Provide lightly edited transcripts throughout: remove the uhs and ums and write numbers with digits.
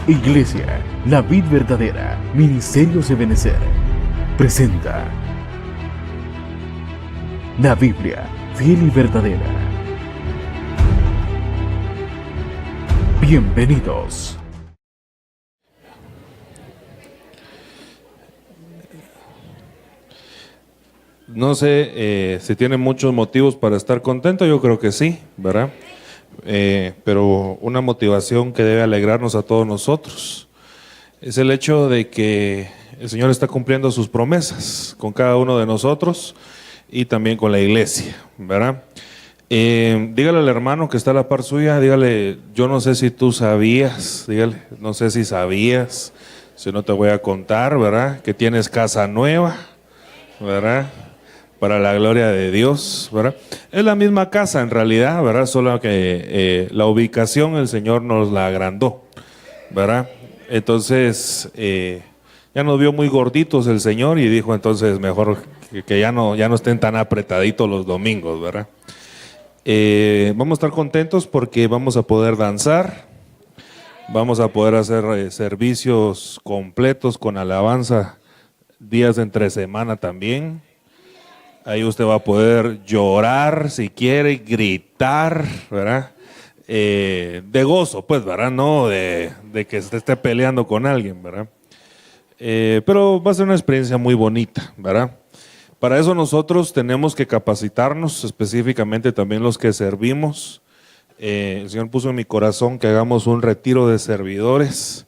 Iglesia, la vid verdadera, Ministerios de Benecer, presenta la Biblia, fiel y verdadera. Bienvenidos. No sé si tiene muchos motivos para estar contento, yo creo que sí, ¿verdad? Pero una motivación que debe alegrarnos a todos nosotros es el hecho de que el Señor está cumpliendo sus promesas con cada uno de nosotros y también con la iglesia, ¿verdad? Dígale al hermano que está a la par suya, dígale, yo no sé si tú sabías, dígale, no sé si sabías, si no te voy a contar, ¿verdad? Que tienes casa nueva, ¿verdad? Para la gloria de Dios, ¿verdad? Es la misma casa en realidad, ¿verdad? Solo que la ubicación el Señor nos la agrandó, ¿verdad? Entonces, ya nos vio muy gorditos el Señor y dijo entonces mejor que ya no estén tan apretaditos los domingos, ¿verdad? Vamos a estar contentos porque vamos a poder danzar, vamos a poder hacer servicios completos con alabanza, días de entre semana también. Ahí usted va a poder llorar si quiere, gritar, ¿verdad? De gozo, pues, ¿verdad? No de que se esté peleando con alguien, ¿verdad? Pero va a ser una experiencia muy bonita, ¿verdad? Para eso nosotros tenemos que capacitarnos, específicamente también los que servimos. El Señor puso en mi corazón que hagamos un retiro de servidores,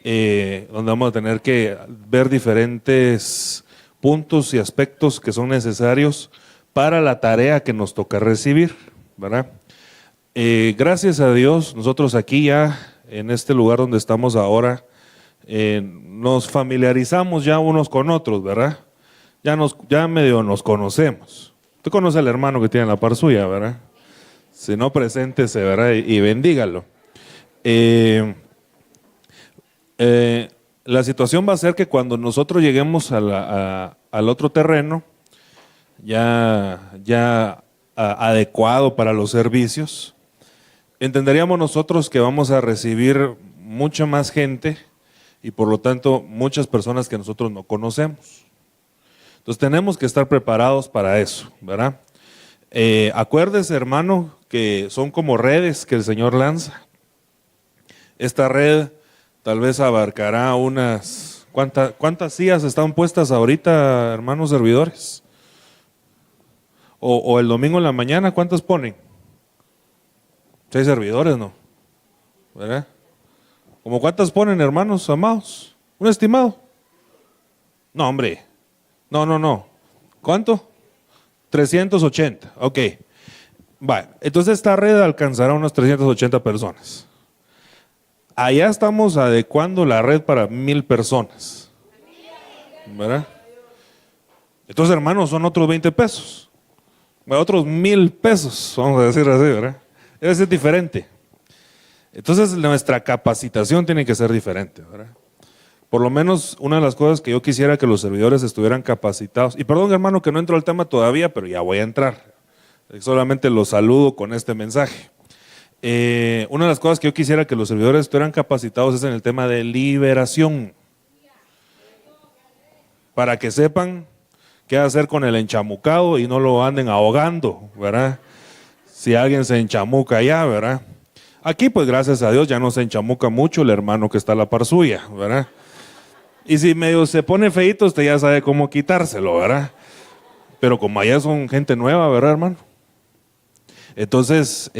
donde vamos a tener que ver diferentes puntos y aspectos que son necesarios para la tarea que nos toca recibir, ¿verdad? Gracias a Dios, nosotros aquí ya, en este lugar donde estamos ahora, nos familiarizamos ya unos con otros, ¿verdad? Ya medio nos conocemos. Usted conoce al hermano que tiene en la par suya, ¿verdad? Si no, preséntese, ¿verdad? Y bendígalo. La situación va a ser que cuando nosotros lleguemos al otro terreno, ya adecuado para los servicios, entenderíamos nosotros que vamos a recibir mucha más gente y por lo tanto muchas personas que nosotros no conocemos. Entonces tenemos que estar preparados para eso, ¿verdad? Acuérdese, hermano, que son como redes que el Señor lanza. Esta red tal vez abarcará unas… ¿Cuántas sillas están puestas ahorita, hermanos servidores? O el domingo en la mañana, ¿cuántas ponen? 6 servidores, ¿no? ¿Verdad? ¿Cómo cuántas ponen, hermanos amados? ¿Un estimado? No, hombre. No. ¿Cuánto? 380. Ok. Vale. Entonces esta red alcanzará unas 380 personas. Allá estamos adecuando la red para 1000 personas, ¿verdad? Entonces, hermanos, son otros 20 pesos, otros 1000 pesos, vamos a decir así, ¿verdad? Debe ser diferente. Entonces, nuestra capacitación tiene que ser diferente, ¿verdad? Por lo menos, una de las cosas que yo quisiera que los servidores estuvieran capacitados, y perdón, hermano, que no entro al tema todavía, pero ya voy a entrar. Solamente los saludo con este mensaje. Una de las cosas que yo quisiera que los servidores estuvieran capacitados es en el tema de liberación, para que sepan qué hacer con el enchamucado y no lo anden ahogando, ¿verdad? Si alguien se enchamuca allá, ¿verdad? Aquí pues gracias a Dios ya no se enchamuca mucho el hermano que está a la par suya, ¿verdad? Y si medio se pone feíto, usted ya sabe cómo quitárselo, ¿verdad? Pero como allá son gente nueva, ¿verdad, hermano? Entonces,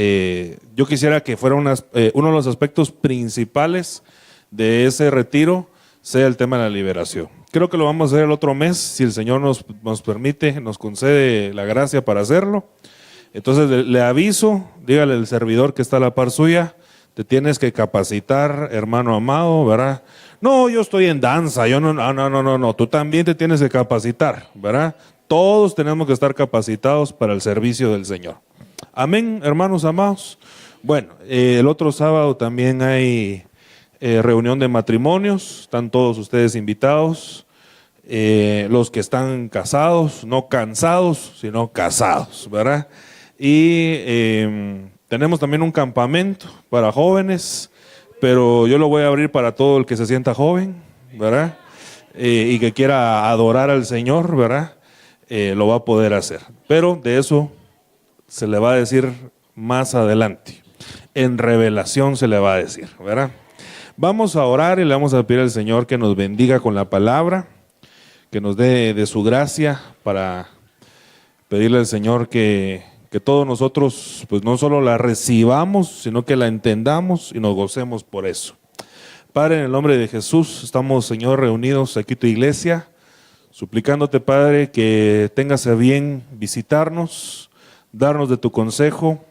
yo quisiera que fuera uno de los aspectos principales de ese retiro sea el tema de la liberación. Creo que lo vamos a hacer el otro mes, si el Señor nos permite, nos concede la gracia para hacerlo. Entonces, le aviso, dígale al servidor que está a la par suya, te tienes que capacitar, hermano amado, ¿verdad? No, yo estoy en danza, yo no, tú también te tienes que capacitar, ¿verdad? Todos tenemos que estar capacitados para el servicio del Señor. Amén, hermanos amados. Bueno, el otro sábado también hay reunión de matrimonios, están todos ustedes invitados. Los que están casados, no cansados, sino casados, ¿verdad? Y tenemos también un campamento para jóvenes, pero yo lo voy a abrir para todo el que se sienta joven, ¿verdad? Y que quiera adorar al Señor, ¿verdad? Lo va a poder hacer. Pero de eso se le va a decir más adelante. En revelación se le va a decir, ¿verdad? Vamos a orar y le vamos a pedir al Señor que nos bendiga con la palabra, que nos dé de su gracia para pedirle al Señor que todos nosotros pues no solo la recibamos, sino que la entendamos y nos gocemos por eso. Padre, en el nombre de Jesús, estamos, Señor, reunidos aquí tu iglesia, suplicándote, Padre, que tengas a bien visitarnos, darnos de tu consejo,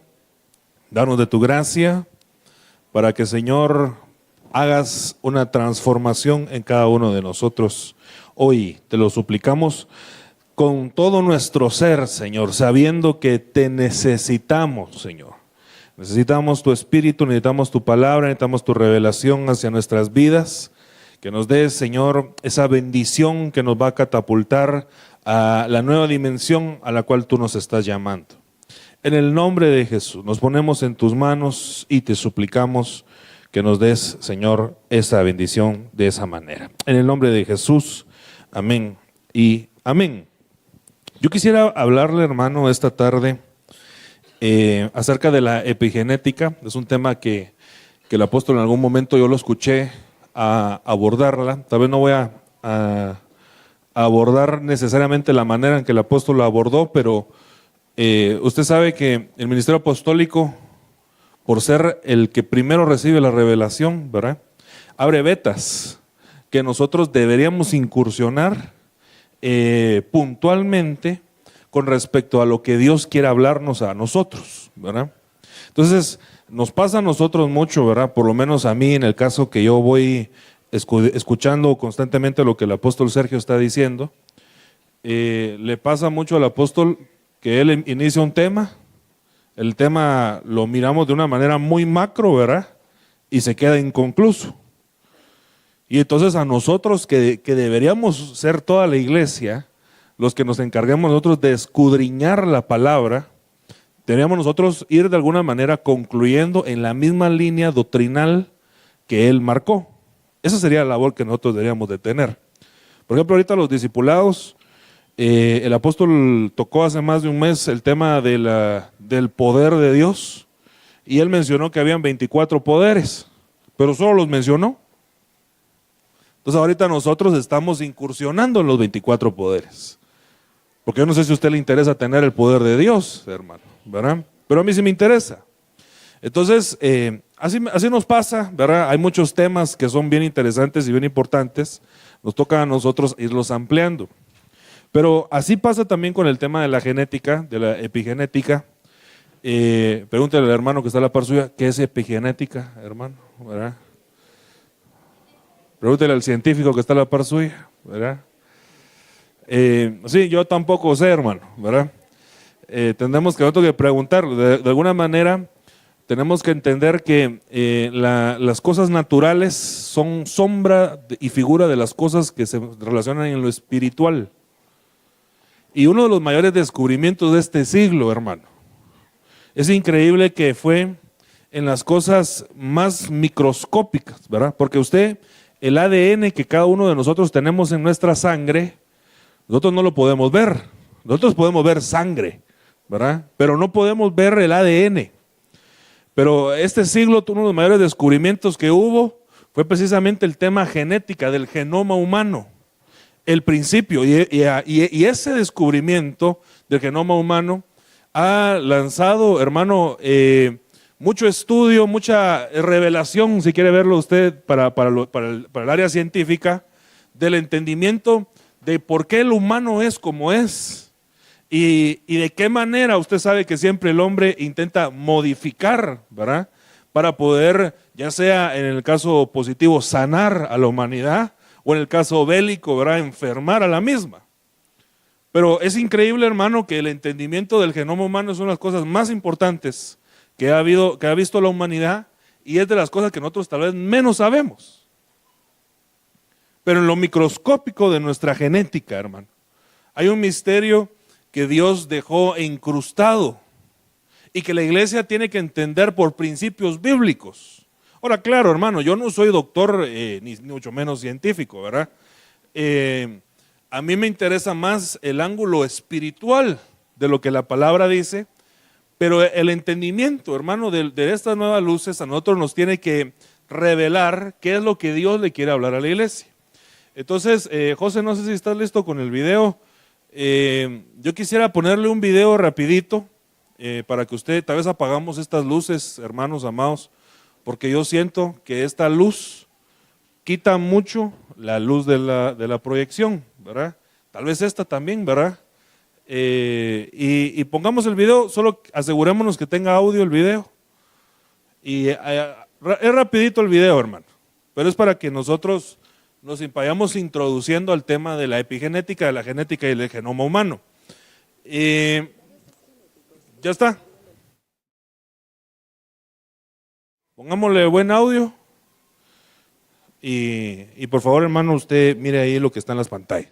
darnos de tu gracia, para que, Señor, hagas una transformación en cada uno de nosotros. Hoy te lo suplicamos con todo nuestro ser, Señor, sabiendo que te necesitamos, Señor. Necesitamos tu espíritu, necesitamos tu palabra, necesitamos tu revelación hacia nuestras vidas. Que nos des, Señor, esa bendición que nos va a catapultar a la nueva dimensión a la cual tú nos estás llamando. En el nombre de Jesús, nos ponemos en tus manos y te suplicamos que nos des, Señor, esa bendición de esa manera. En el nombre de Jesús, amén y amén. Yo quisiera hablarle, hermano, esta tarde acerca de la epigenética. Es un tema que el apóstol en algún momento yo lo escuché a abordarla. Tal vez no voy a abordar necesariamente la manera en que el apóstol lo abordó, pero usted sabe que el ministerio apostólico, por ser el que primero recibe la revelación, ¿verdad?, abre vetas que nosotros deberíamos incursionar puntualmente con respecto a lo que Dios quiere hablarnos a nosotros, ¿verdad? Entonces, nos pasa a nosotros mucho, ¿verdad? Por lo menos a mí, en el caso que yo voy escuchando constantemente lo que el apóstol Sergio está diciendo, le pasa mucho al apóstol que él inicia un tema, el tema lo miramos de una manera muy macro, ¿verdad? Y se queda inconcluso. Y entonces a nosotros que deberíamos ser toda la iglesia, los que nos encarguemos nosotros de escudriñar la palabra, deberíamos nosotros ir de alguna manera concluyendo en la misma línea doctrinal que él marcó. Esa sería la labor que nosotros deberíamos de tener. Por ejemplo, ahorita los discipulados, el apóstol tocó hace más de un mes el tema del poder de Dios, y él mencionó que habían 24 poderes, pero solo los mencionó. Entonces ahorita nosotros estamos incursionando en los 24 poderes. Porque yo no sé si a usted le interesa tener el poder de Dios, hermano, ¿verdad? Pero a mí sí me interesa. Entonces, así nos pasa, ¿verdad? Hay muchos temas que son bien interesantes y bien importantes. Nos toca a nosotros irlos ampliando. Pero así pasa también con el tema de la genética, de la epigenética. Pregúntale al hermano que está a la par suya, ¿qué es epigenética, hermano? ¿Verdad? Pregúntele al científico que está a la par suya, ¿verdad? Sí, yo tampoco sé, hermano, ¿verdad? Tenemos que nosotros que preguntar, de alguna manera tenemos que entender que las cosas naturales son sombra y figura de las cosas que se relacionan en lo espiritual. Y uno de los mayores descubrimientos de este siglo, hermano, es increíble que fue en las cosas más microscópicas, ¿verdad? Porque el ADN que cada uno de nosotros tenemos en nuestra sangre, nosotros no lo podemos ver. Nosotros podemos ver sangre, ¿verdad? Pero no podemos ver el ADN. Pero este siglo, uno de los mayores descubrimientos que hubo fue precisamente el tema genética del genoma humano. El principio, y ese descubrimiento del genoma humano ha lanzado, hermano, mucho estudio, mucha revelación, si quiere verlo usted, para el área científica, del entendimiento de por qué el humano es como es y de qué manera usted sabe que siempre el hombre intenta modificar, ¿verdad? Para poder, ya sea en el caso positivo, sanar a la humanidad, o en el caso bélico, ¿verdad?, enfermar a la misma. Pero es increíble, hermano, que el entendimiento del genoma humano es una de las cosas más importantes que ha visto la humanidad, y es de las cosas que nosotros tal vez menos sabemos. Pero en lo microscópico de nuestra genética, hermano, hay un misterio que Dios dejó incrustado y que la iglesia tiene que entender por principios bíblicos. Ahora, claro, hermano, yo no soy doctor, ni mucho menos científico, ¿verdad? A mí me interesa más el ángulo espiritual de lo que la palabra dice, pero el entendimiento, hermano, de estas nuevas luces a nosotros nos tiene que revelar qué es lo que Dios le quiere hablar a la iglesia. Entonces, José, no sé si estás listo con el video. Yo quisiera ponerle un video rapidito para que usted, tal vez apagamos estas luces, hermanos amados, porque yo siento que esta luz quita mucho la luz de la proyección, ¿verdad? Tal vez esta también, ¿verdad? Y pongamos el video, solo asegurémonos que tenga audio el video. Y es rapidito el video, hermano, pero es para que nosotros nos vayamos introduciendo al tema de la epigenética, de la genética y el genoma humano. Ya está. Pongámosle buen audio. Y por favor, hermano, usted mire ahí lo que está en las pantallas.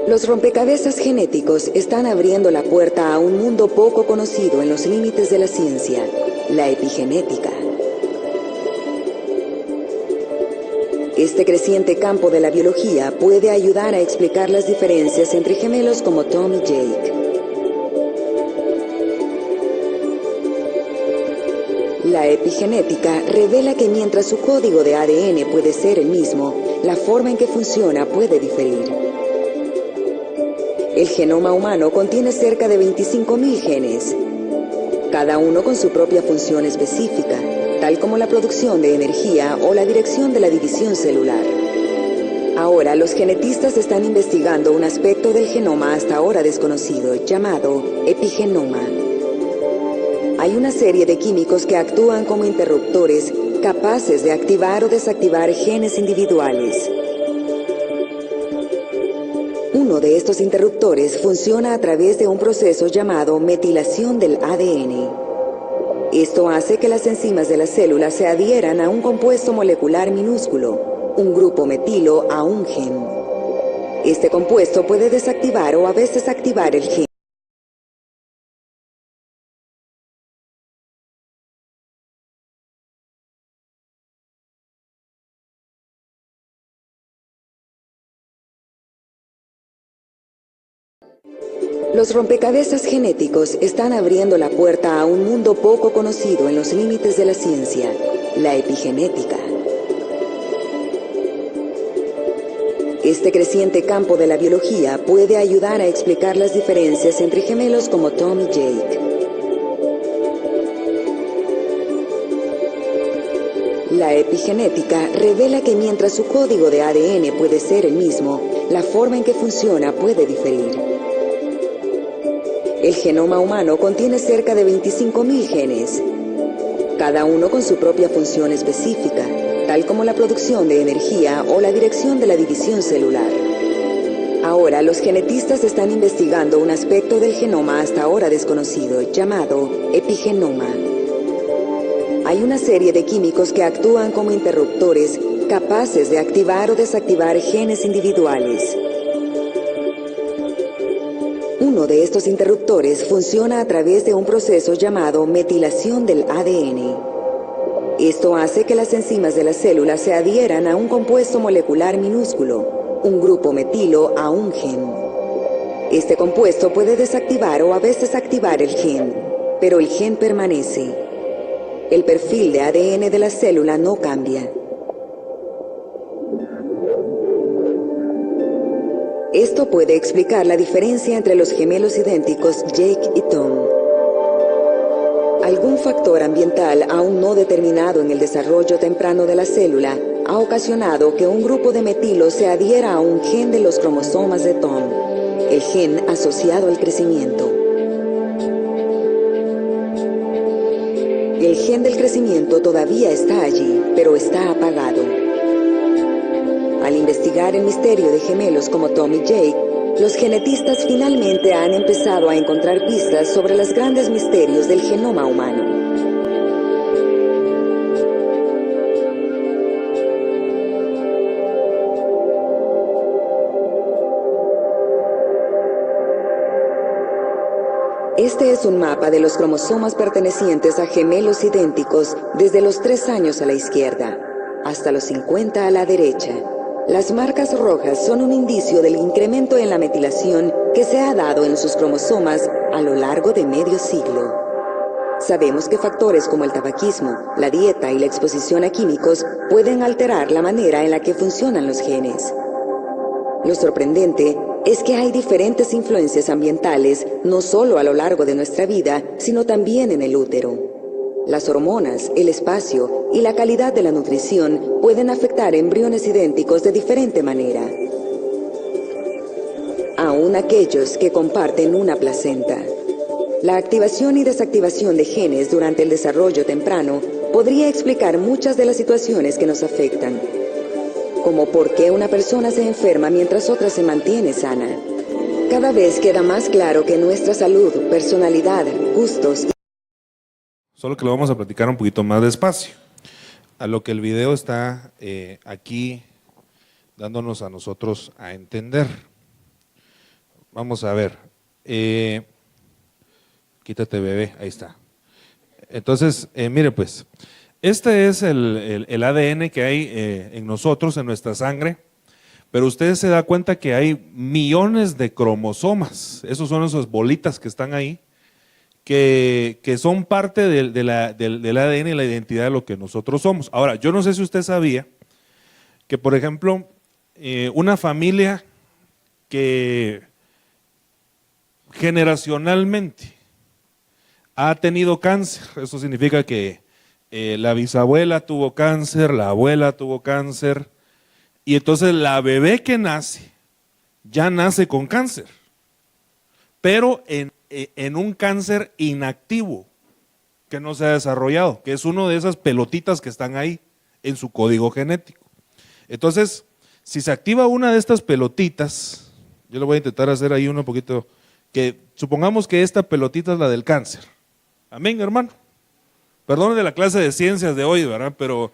Los rompecabezas genéticos están abriendo la puerta a un mundo poco conocido en los límites de la ciencia, la epigenética. Este creciente campo de la biología puede ayudar a explicar las diferencias entre gemelos como Tom y Jake. La epigenética revela que mientras su código de ADN puede ser el mismo, la forma en que funciona puede diferir. El genoma humano contiene cerca de 25.000 genes, cada uno con su propia función específica, tal como la producción de energía o la dirección de la división celular. Ahora, los genetistas están investigando un aspecto del genoma hasta ahora desconocido, llamado epigenoma. Hay una serie de químicos que actúan como interruptores capaces de activar o desactivar genes individuales. Uno de estos interruptores funciona a través de un proceso llamado metilación del ADN. Esto hace que las enzimas de la célula se adhieran a un compuesto molecular minúsculo, un grupo metilo a un gen. Este compuesto puede desactivar o a veces activar el gen. Los rompecabezas genéticos están abriendo la puerta a un mundo poco conocido en los límites de la ciencia, la epigenética. Este creciente campo de la biología puede ayudar a explicar las diferencias entre gemelos como Tom y Jake. La epigenética revela que mientras su código de ADN puede ser el mismo, la forma en que funciona puede diferir. El genoma humano contiene cerca de 25.000 genes, cada uno con su propia función específica, tal como la producción de energía o la dirección de la división celular. Ahora, los genetistas están investigando un aspecto del genoma hasta ahora desconocido, llamado epigenoma. Hay una serie de químicos que actúan como interruptores capaces de activar o desactivar genes individuales. Uno de estos interruptores funciona a través de un proceso llamado metilación del ADN. Esto hace que las enzimas de la célula se adhieran a un compuesto molecular minúsculo, un grupo metilo a un gen. Este compuesto puede desactivar o a veces activar el gen, pero el gen permanece. El perfil de ADN de la célula no cambia. Esto puede explicar la diferencia entre los gemelos idénticos Jake y Tom. Algún factor ambiental aún no determinado en el desarrollo temprano de la célula ha ocasionado que un grupo de metilo se adhiera a un gen de los cromosomas de Tom, el gen asociado al crecimiento. El gen del crecimiento todavía está allí, pero está apagado. Al investigar el misterio de gemelos como Tom y Jake, los genetistas finalmente han empezado a encontrar pistas sobre los grandes misterios del genoma humano. Este es un mapa de los cromosomas pertenecientes a gemelos idénticos desde los 3 años a la izquierda hasta los 50 a la derecha. Las marcas rojas son un indicio del incremento en la metilación que se ha dado en sus cromosomas a lo largo de medio siglo. Sabemos que factores como el tabaquismo, la dieta y la exposición a químicos pueden alterar la manera en la que funcionan los genes. Lo sorprendente es que hay diferentes influencias ambientales no solo a lo largo de nuestra vida, sino también en el útero. Las hormonas, el espacio y la calidad de la nutrición pueden afectar embriones idénticos de diferente manera. Aún aquellos que comparten una placenta. La activación y desactivación de genes durante el desarrollo temprano podría explicar muchas de las situaciones que nos afectan, como por qué una persona se enferma mientras otra se mantiene sana. Cada vez queda más claro que nuestra salud, personalidad, gustos y Solo que lo vamos a platicar un poquito más despacio, a lo que el video está aquí dándonos a nosotros a entender. Vamos a ver, quítate bebé, ahí está. Entonces, mire pues, este es el ADN que hay en nosotros, en nuestra sangre, pero usted se da cuenta que hay millones de cromosomas, esos son esas bolitas que están ahí, que son parte del ADN y la identidad de lo que nosotros somos. Ahora, yo no sé si usted sabía que, por ejemplo, una familia que generacionalmente ha tenido cáncer, eso significa que la bisabuela tuvo cáncer, la abuela tuvo cáncer, y entonces la bebé que nace, ya nace con cáncer, pero en un cáncer inactivo que no se ha desarrollado, que es uno de esas pelotitas que están ahí en su código genético. Entonces, si se activa una de estas pelotitas, yo le voy a intentar hacer ahí un poquito, que supongamos que esta pelotita es la del cáncer. Amén, hermano. Perdón de la clase de ciencias de hoy, ¿verdad? Pero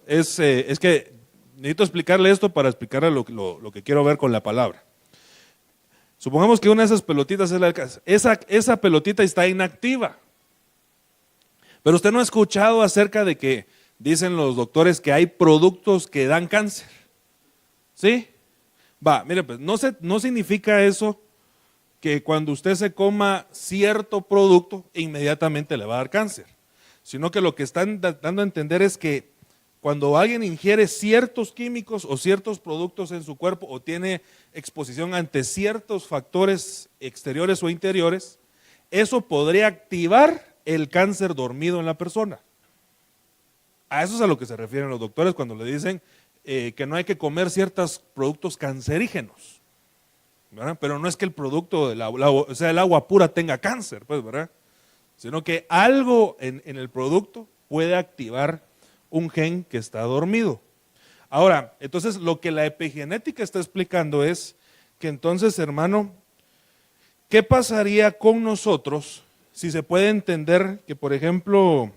es que necesito explicarle esto para explicarle lo que quiero ver con la palabra. Supongamos que una de esas pelotitas es la del cáncer. Esa pelotita está inactiva. Pero usted no ha escuchado acerca de que dicen los doctores que hay productos que dan cáncer. ¿Sí? Va, mire, pues no significa eso que cuando usted se coma cierto producto inmediatamente le va a dar cáncer, sino que lo que están dando a entender es que cuando alguien ingiere ciertos químicos o ciertos productos en su cuerpo o tiene exposición ante ciertos factores exteriores o interiores, eso podría activar el cáncer dormido en la persona. A eso es a lo que se refieren los doctores cuando le dicen que no hay que comer ciertos productos cancerígenos, ¿verdad? Pero no es que el producto, el agua pura tenga cáncer, pues, ¿verdad? Sino que algo en el producto puede activar un gen que está dormido. Ahora, entonces lo que la epigenética está explicando es que entonces, hermano, ¿qué pasaría con nosotros si se puede entender que, por ejemplo,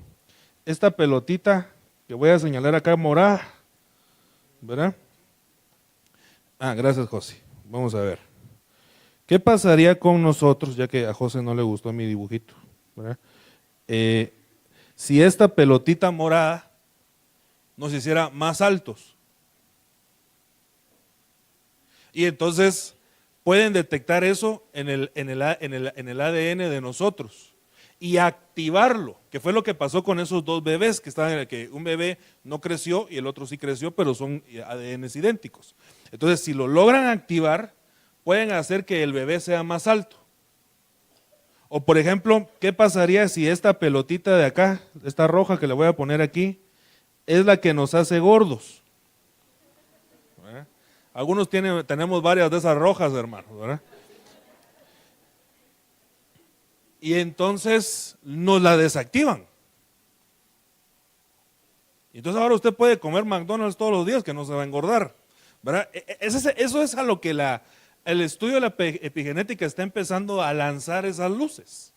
esta pelotita que voy a señalar acá morada, ¿verdad? Gracias, José. Vamos a ver. ¿Qué pasaría con nosotros, ya que a José no le gustó mi dibujito, ¿verdad? Si esta pelotita morada nos hiciera más altos? Y entonces pueden detectar eso en el ADN de nosotros y activarlo, que fue lo que pasó con esos dos bebés que estaban, que un bebé no creció y el otro sí creció, pero son ADNs idénticos. Entonces, si lo logran activar, pueden hacer que el bebé sea más alto. O por ejemplo, ¿qué pasaría si esta pelotita de acá, esta roja que le voy a poner aquí, es la que nos hace gordos? ¿Verdad? Algunos tenemos varias de esas rojas, hermanos, ¿verdad? Y entonces nos la desactivan. Entonces ahora usted puede comer McDonald's todos los días que no se va a engordar, ¿verdad? Eso es a lo que el estudio de la epigenética está empezando a lanzar esas luces,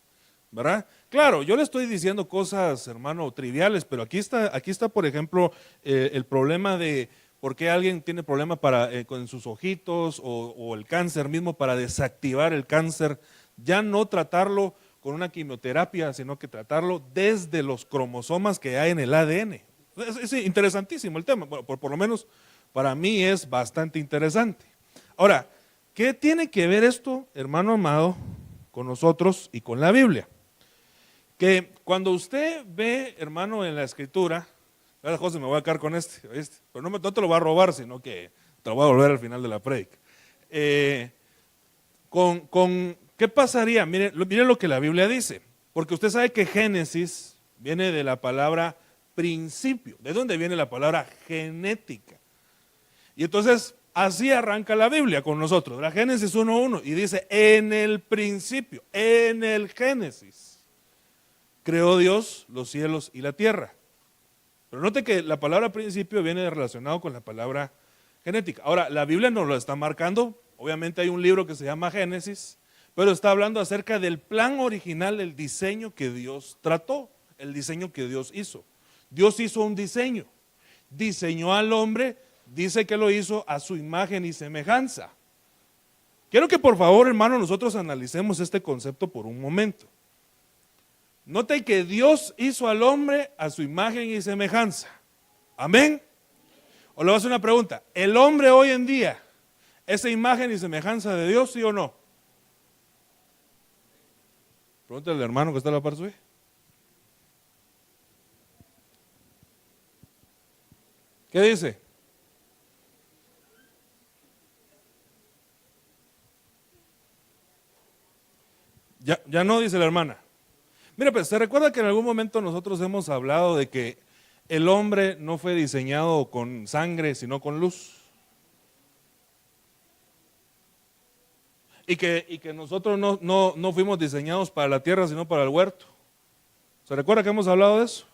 ¿verdad? Claro, yo le estoy diciendo cosas, hermano, triviales, pero aquí está, por ejemplo, el problema de por qué alguien tiene problema con sus ojitos o el cáncer mismo, para desactivar el cáncer, ya no tratarlo con una quimioterapia, sino que tratarlo desde los cromosomas que hay en el ADN. Es interesantísimo el tema, bueno, por lo menos para mí es bastante interesante. Ahora, ¿qué tiene que ver esto, hermano amado, con nosotros y con la Biblia? Que cuando usted ve, hermano, en la Escritura, ahora José, me voy a quedar con ¿viste? Pero no te lo voy a robar, sino que te lo voy a volver al final de la prédica. ¿Qué pasaría? Mire lo que la Biblia dice, porque usted sabe que Génesis viene de la palabra principio, ¿de dónde viene la palabra genética? Y entonces, así arranca la Biblia con nosotros, la Génesis 1:1, y dice, en el principio, en el Génesis, creó Dios los cielos y la tierra. Pero note que la palabra principio viene relacionado con la palabra genética. Ahora, la Biblia nos lo está marcando, obviamente hay un libro que se llama Génesis, pero está hablando acerca del plan original, el diseño que Dios trató, el diseño que Dios hizo. Dios hizo un diseño, diseñó al hombre, dice que lo hizo a su imagen y semejanza. Quiero que por favor, hermano, nosotros analicemos este concepto por un momento. Note que Dios hizo al hombre a su imagen y semejanza. Amén. O le voy a hacer una pregunta. ¿El hombre hoy en día es imagen y semejanza de Dios, sí o no? Pregúntale al hermano que está a la par suya. ¿Qué dice? Ya no, dice la hermana. Mira, pues, ¿se recuerda que en algún momento nosotros hemos hablado de que el hombre no fue diseñado con sangre, sino con luz? Y que nosotros no fuimos diseñados para la tierra, sino para el huerto. ¿Se recuerda que hemos hablado de eso?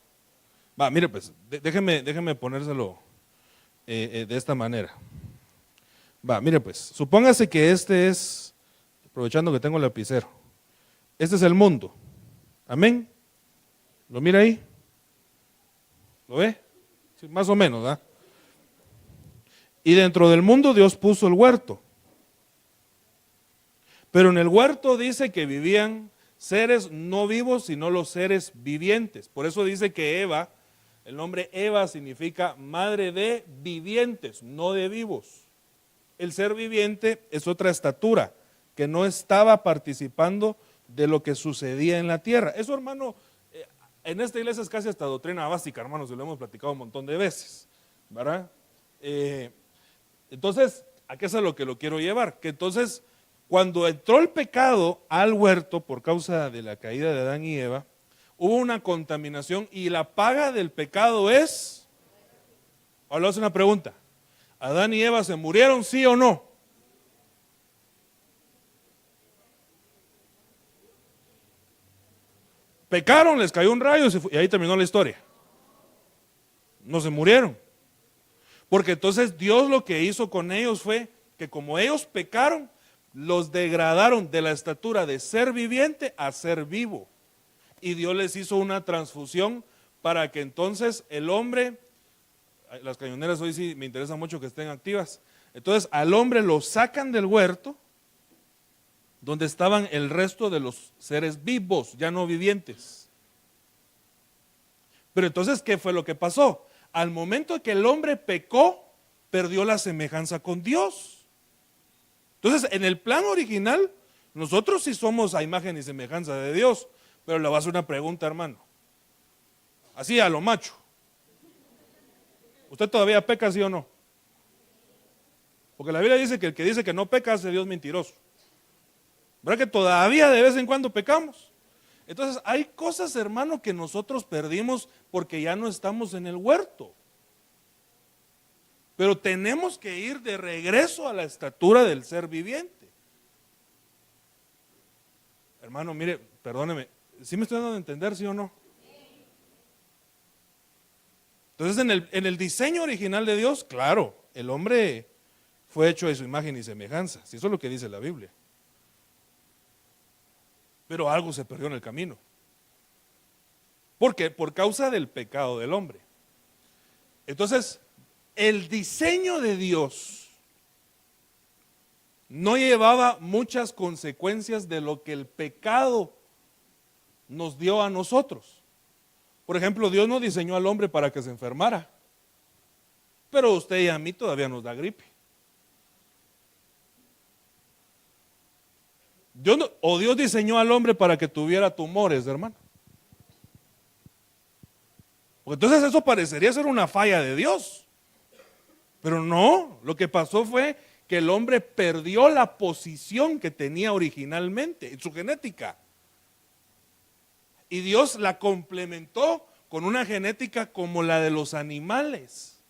Va, mire, pues, déjeme ponérselo de esta manera. Va, mire, pues, supóngase que este es, aprovechando que tengo el lapicero, este es el mundo. Amén. ¿Lo mira ahí? ¿Lo ve? Sí, más o menos, ¿verdad? Y dentro del mundo Dios puso el huerto. Pero en el huerto dice que vivían seres no vivos, sino los seres vivientes. Por eso dice que Eva, el nombre Eva significa madre de vivientes, no de vivos. El ser viviente es otra estatura que no estaba participando de lo que sucedía en la tierra. Eso, hermano, en esta iglesia es casi hasta doctrina básica, hermanos, y lo hemos platicado un montón de veces, ¿verdad? Entonces, ¿a qué es a lo que lo quiero llevar? Que entonces, cuando entró el pecado al huerto por causa de la caída de Adán y Eva, hubo una contaminación y la paga del pecado es, ahora le hago una pregunta, ¿Adán y Eva se murieron, sí o no? Pecaron, les cayó un rayo y ahí terminó la historia. No se murieron. Porque entonces Dios lo que hizo con ellos fue que como ellos pecaron, los degradaron de la estatura de ser viviente a ser vivo. Y Dios les hizo una transfusión para que entonces el hombre, las cañoneras hoy sí me interesa mucho que estén activas, entonces al hombre lo sacan del huerto, donde estaban el resto de los seres vivos, ya no vivientes. Pero entonces, ¿qué fue lo que pasó? Al momento que el hombre pecó, perdió la semejanza con Dios. Entonces, en el plan original, nosotros sí somos a imagen y semejanza de Dios, pero le voy a hacer una pregunta, hermano. Así a lo macho. ¿Usted todavía peca, sí o no? Porque la Biblia dice que el que dice que no peca hace Dios mentiroso. ¿Verdad que todavía de vez en cuando pecamos? Entonces hay cosas, hermano, que nosotros perdimos porque ya no estamos en el huerto. Pero tenemos que ir de regreso a la estatura del ser viviente. Hermano, mire, perdóneme, ¿sí me estoy dando a entender, sí o no? Entonces en el diseño original de Dios, claro, el hombre fue hecho de su imagen y semejanza, si eso es lo que dice la Biblia. Pero algo se perdió en el camino. ¿Por qué? Por causa del pecado del hombre. Entonces, el diseño de Dios no llevaba muchas consecuencias de lo que el pecado nos dio a nosotros. Por ejemplo, Dios no diseñó al hombre para que se enfermara, pero a usted y a mí todavía nos da gripe. Dios diseñó al hombre para que tuviera tumores, hermano. Porque entonces eso parecería ser una falla de Dios. Pero no, lo que pasó fue que el hombre perdió la posición que tenía originalmente en su genética. Y Dios la complementó con una genética como la de los animales,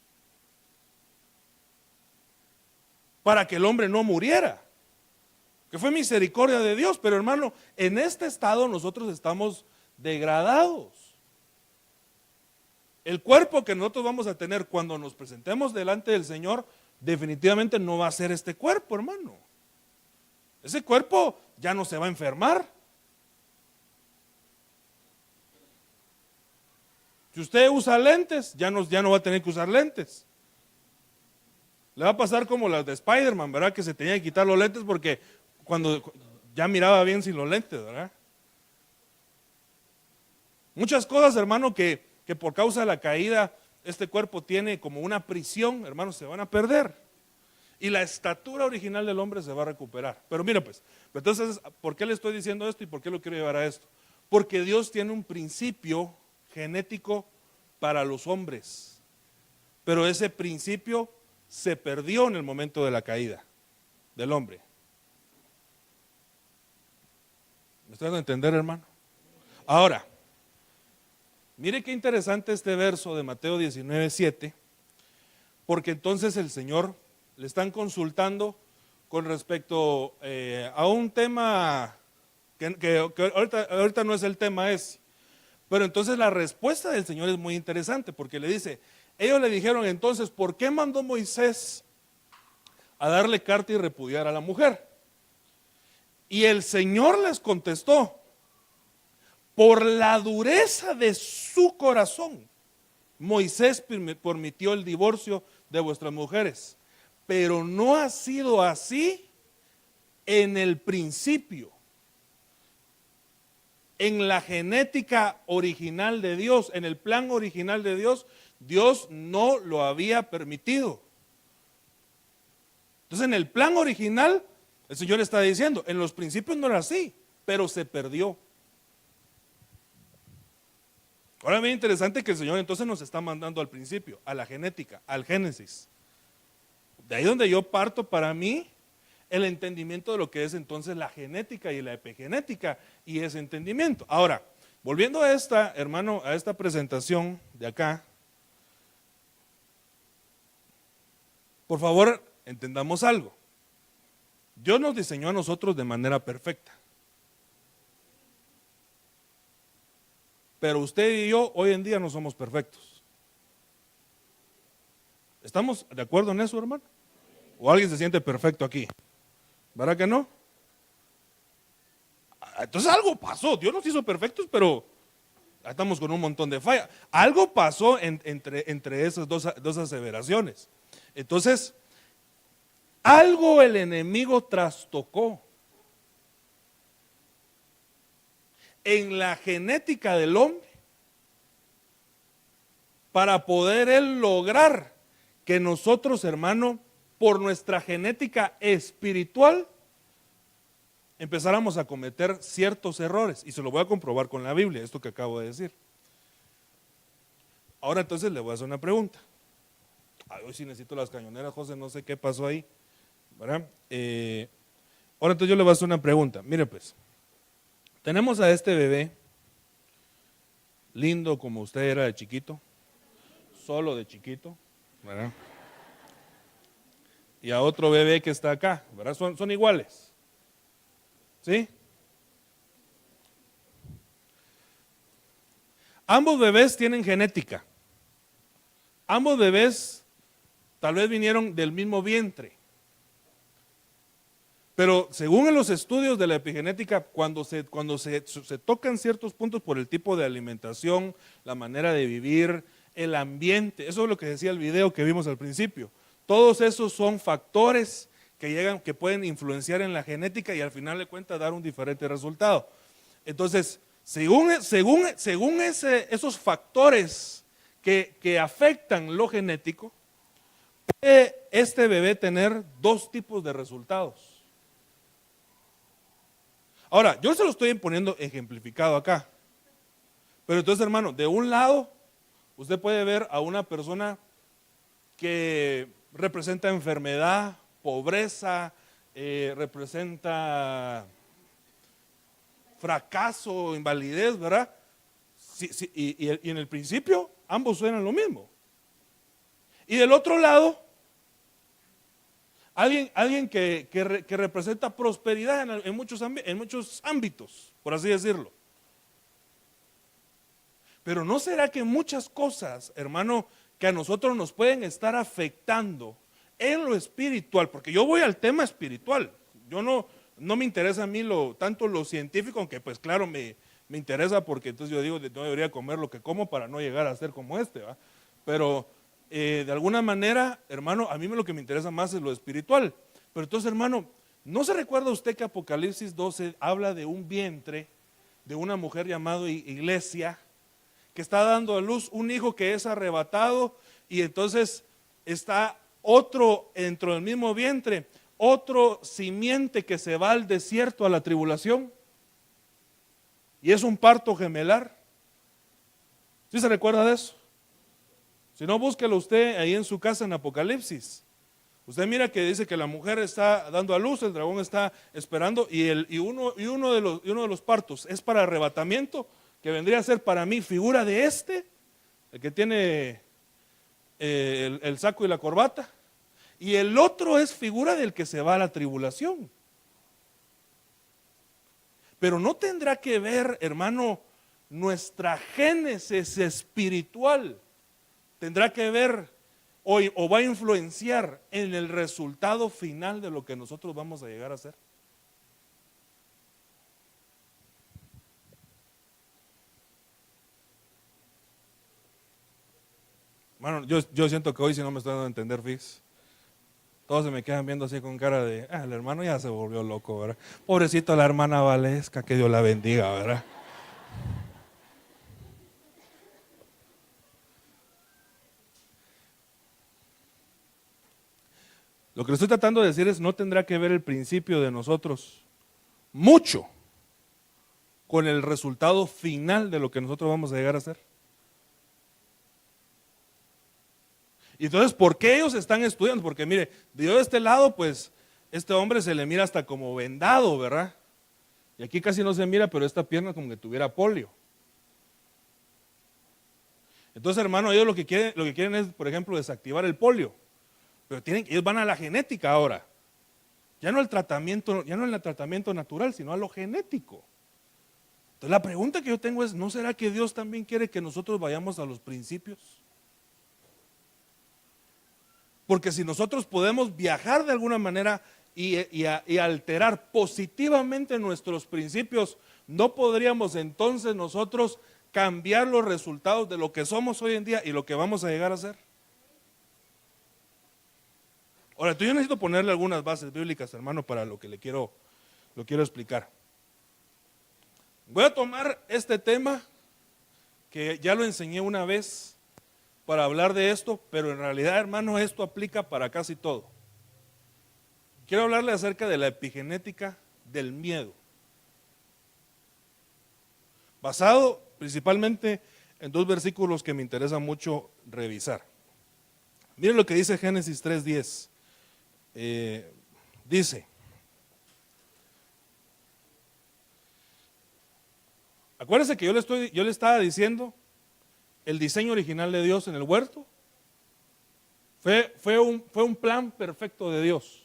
para que el hombre no muriera. Que fue misericordia de Dios, pero hermano, en este estado nosotros estamos degradados. El cuerpo que nosotros vamos a tener cuando nos presentemos delante del Señor, definitivamente no va a ser este cuerpo, hermano. Ese cuerpo ya no se va a enfermar. Si usted usa lentes, ya no va a tener que usar lentes. Le va a pasar como las de Spider-Man, ¿verdad? Que se tenía que quitar los lentes porque cuando ya miraba bien sin los lentes, ¿verdad? Muchas cosas, hermano, que por causa de la caída este cuerpo tiene como una prisión, hermano, se van a perder. Y la estatura original del hombre se va a recuperar. Pero mira pues, entonces, ¿por qué le estoy diciendo esto y por qué lo quiero llevar a esto? Porque Dios tiene un principio genético para los hombres, pero ese principio se perdió en el momento de la caída del hombre. ¿Me estás dando a entender, hermano? Ahora, mire qué interesante este verso de Mateo 19:7, porque entonces el Señor le están consultando con respecto a un tema que ahorita no es el tema ese. Pero entonces la respuesta del Señor es muy interesante, porque le dice, ellos le dijeron entonces, ¿por qué mandó Moisés a darle carta y repudiar a la mujer? Y el Señor les contestó, por la dureza de su corazón, Moisés permitió el divorcio de vuestras mujeres, pero no ha sido así en el principio. En la genética original de Dios, en el plan original de Dios, Dios no lo había permitido. Entonces en el plan original, el Señor está diciendo, en los principios no era así, pero se perdió. Ahora es bien interesante que el Señor entonces nos está mandando al principio, a la genética, al Génesis. De ahí donde yo parto para mí el entendimiento de lo que es entonces la genética y la epigenética y ese entendimiento. Ahora, volviendo a esta, hermano, a esta presentación de acá, por favor, entendamos algo. Dios nos diseñó a nosotros de manera perfecta. Pero usted y yo hoy en día no somos perfectos. ¿Estamos de acuerdo en eso, hermano? ¿O alguien se siente perfecto aquí? ¿Verdad que no? Entonces algo pasó, Dios nos hizo perfectos, pero estamos con un montón de fallas. Algo pasó entre esas dos aseveraciones. Entonces, algo el enemigo trastocó en la genética del hombre para poder él lograr que nosotros, hermano, por nuestra genética espiritual, empezáramos a cometer ciertos errores. Y se lo voy a comprobar con la Biblia, esto que acabo de decir. Ahora entonces le voy a hacer una pregunta. Hoy sí necesito las cañoneras, José, no sé qué pasó ahí, ¿verdad? Ahora entonces yo le voy a hacer una pregunta. Mire pues, tenemos a este bebé, lindo como usted era de chiquito, solo de chiquito, ¿verdad? Y a otro bebé que está acá, ¿verdad? Son iguales. ¿Sí? Ambos bebés tienen genética. Ambos bebés tal vez vinieron del mismo vientre. Pero según en los estudios de la epigenética, cuando se tocan ciertos puntos por el tipo de alimentación, la manera de vivir, el ambiente, eso es lo que decía el video que vimos al principio. Todos esos son factores que pueden influenciar en la genética y al final de cuentas dar un diferente resultado. Entonces, Según esos factores que afectan lo genético, puede este bebé tener dos tipos de resultados. Ahora, yo se lo estoy poniendo ejemplificado acá. Pero entonces, hermano, de un lado, usted puede ver a una persona que representa enfermedad, pobreza, representa fracaso, invalidez, ¿verdad? Y en el principio, ambos suenan lo mismo. Y del otro lado, alguien que representa prosperidad en muchos ámbitos, por así decirlo. Pero ¿no será que muchas cosas, hermano, que a nosotros nos pueden estar afectando en lo espiritual? Porque yo voy al tema espiritual. Yo no me interesa a mí tanto lo científico, aunque pues claro me interesa, porque entonces yo digo, no debería comer lo que como para no llegar a ser como este, ¿va? Pero de alguna manera, hermano, a mí lo que me interesa más es lo espiritual. Pero entonces, hermano, ¿no se recuerda usted que Apocalipsis 12 habla de un vientre de una mujer llamada Iglesia, que está dando a luz un hijo que es arrebatado, y entonces está otro dentro del mismo vientre, otro simiente que se va al desierto, a la tribulación, y es un parto gemelar? ¿Sí se recuerda de eso? Si no, búsquelo usted ahí en su casa en Apocalipsis. Usted mira que dice que la mujer está dando a luz, el dragón está esperando, y uno de los partos es para arrebatamiento, que vendría a ser para mí figura de el que tiene el saco y la corbata, y el otro es figura del que se va a la tribulación. Pero no tendrá que ver, hermano, nuestra génesis espiritual, tendrá que ver o va a influenciar en el resultado final de lo que nosotros vamos a llegar a ser. Bueno, yo siento que hoy si no me estoy dando a entender, fix. Todos se me quedan viendo así con cara de, el hermano ya se volvió loco, ¿verdad? Pobrecito la hermana Valesca, que Dios la bendiga, ¿verdad? Lo que le estoy tratando de decir es, no tendrá que ver el principio de nosotros mucho con el resultado final de lo que nosotros vamos a llegar a ser. Y entonces, ¿por qué ellos están estudiando? Porque mire, de este lado, pues, este hombre se le mira hasta como vendado, ¿verdad? Y aquí casi no se mira, pero esta pierna como que tuviera polio. Entonces, hermano, ellos lo que quieren es, por ejemplo, desactivar el polio. Pero ellos van a la genética ahora. Ya no el tratamiento natural, sino a lo genético. Entonces, la pregunta que yo tengo es, ¿no será que Dios también quiere que nosotros vayamos a los principios? Porque si nosotros podemos viajar de alguna manera y alterar positivamente nuestros principios, ¿no podríamos entonces nosotros cambiar los resultados de lo que somos hoy en día y lo que vamos a llegar a ser? Ahora, yo necesito ponerle algunas bases bíblicas, hermano, para lo que lo quiero explicar. Voy a tomar este tema, que ya lo enseñé una vez, para hablar de esto, pero en realidad, hermano, esto aplica para casi todo. Quiero hablarle acerca de la epigenética del miedo, basado principalmente en dos versículos que me interesa mucho revisar. Miren lo que dice Génesis 3:10. Dice, acuérdense que yo le estaba diciendo el diseño original de Dios en el huerto fue un plan perfecto de Dios.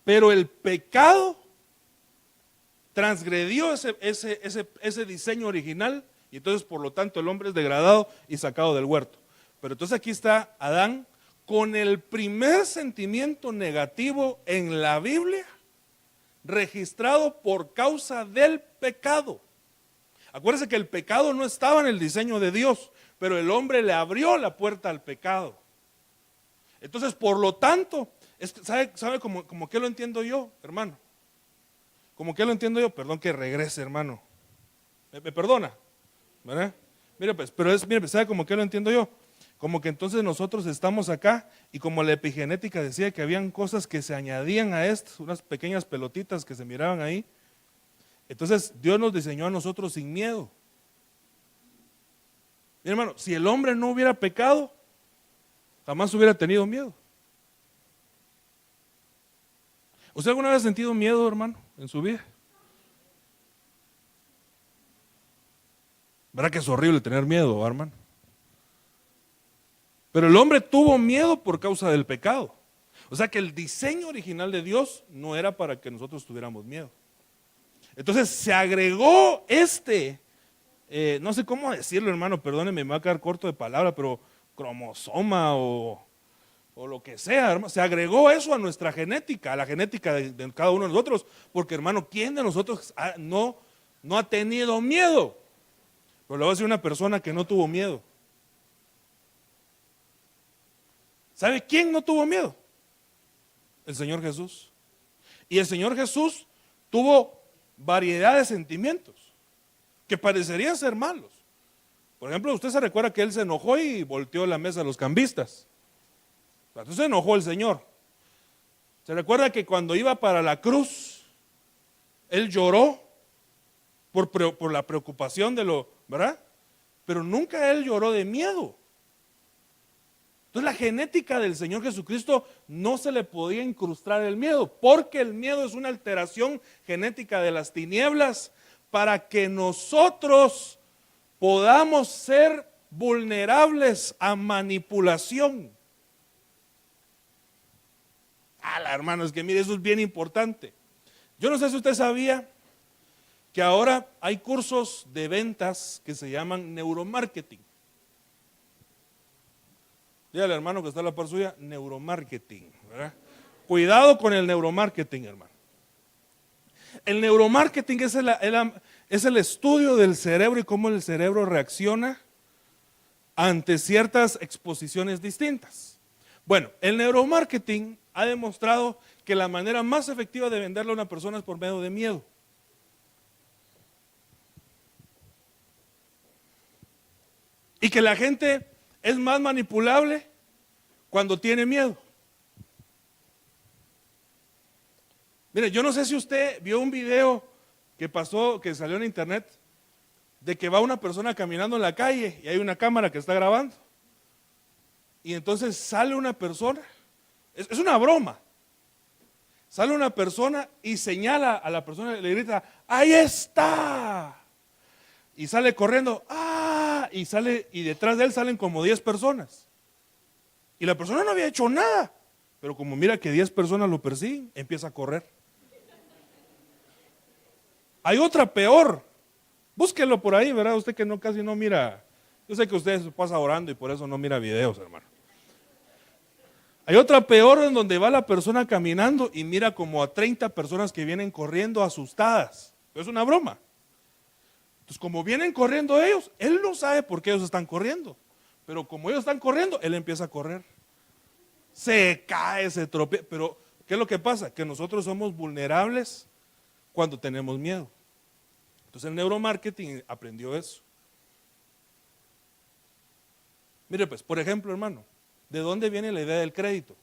Pero el pecado transgredió ese diseño original, y entonces por lo tanto el hombre es degradado y sacado del huerto. Pero entonces aquí está Adán con el primer sentimiento negativo en la Biblia registrado por causa del pecado. Acuérdense que el pecado no estaba en el diseño de Dios, pero el hombre le abrió la puerta al pecado. Entonces, por lo tanto, ¿sabe cómo que lo entiendo yo, hermano? ¿Cómo que lo entiendo yo? Perdón que regrese, hermano. Me perdona, ¿verdad? Mire pues, mire pues, ¿sabe cómo que lo entiendo yo? Como que entonces nosotros estamos acá y como la epigenética decía que habían cosas que se añadían a esto, unas pequeñas pelotitas que se miraban ahí. Entonces Dios nos diseñó a nosotros sin miedo. Mi hermano, si el hombre no hubiera pecado, jamás hubiera tenido miedo. ¿Usted alguna vez ha sentido miedo, hermano, en su vida? ¿Verdad que es horrible tener miedo, hermano? Pero el hombre tuvo miedo por causa del pecado. O sea que el diseño original de Dios no era para que nosotros tuviéramos miedo. Entonces se agregó no sé cómo decirlo, hermano, perdónenme, me va a quedar corto de palabra, pero cromosoma o lo que sea, hermano, se agregó eso a nuestra genética, a la genética de cada uno de nosotros, porque hermano, ¿quién de nosotros no ha tenido miedo? Pero le voy a decir una persona que no tuvo miedo. ¿Sabe quién no tuvo miedo? El Señor Jesús. Y el Señor Jesús tuvo variedad de sentimientos que parecerían ser malos. Por ejemplo, usted se recuerda que Él se enojó y volteó la mesa a los cambistas. Entonces se enojó el Señor. Se recuerda que cuando iba para la cruz, Él lloró por la preocupación ¿verdad? Pero nunca Él lloró de miedo. Entonces la genética del Señor Jesucristo no se le podía incrustar el miedo, porque el miedo es una alteración genética de las tinieblas para que nosotros podamos ser vulnerables a manipulación. Hermano, es que mire, eso es bien importante. Yo no sé si usted sabía que ahora hay cursos de ventas que se llaman neuromarketing. Dígale, hermano, que está a la par suya, neuromarketing, ¿verdad? Cuidado con el neuromarketing, hermano. El neuromarketing es el estudio del cerebro y cómo el cerebro reacciona ante ciertas exposiciones distintas. Bueno, el neuromarketing ha demostrado que la manera más efectiva de venderle a una persona es por medio de miedo. Y que la gente es más manipulable cuando tiene miedo. Mire, yo no sé si usted vio un video que salió en internet, de que va una persona caminando en la calle y hay una cámara que está grabando. Y entonces sale una persona, es una broma. Sale una persona y señala a la persona y le grita, ¡ahí está! Y sale corriendo, y detrás de él salen como 10 personas. Y la persona no había hecho nada, pero como mira que 10 personas lo persiguen, empieza a correr. Hay otra peor, búsquelo por ahí, ¿verdad? Usted que casi no mira, yo sé que usted se pasa orando y por eso no mira videos, hermano. Hay otra peor en donde va la persona caminando y mira como a 30 personas que vienen corriendo asustadas. Es una broma. Entonces, como vienen corriendo ellos, él no sabe por qué ellos están corriendo. Pero como ellos están corriendo, él empieza a correr. Se cae, se tropea. Pero, ¿qué es lo que pasa? Que nosotros somos vulnerables cuando tenemos miedo. Entonces, el neuromarketing aprendió eso. Mire pues, por ejemplo, hermano, ¿de dónde viene la idea del crédito?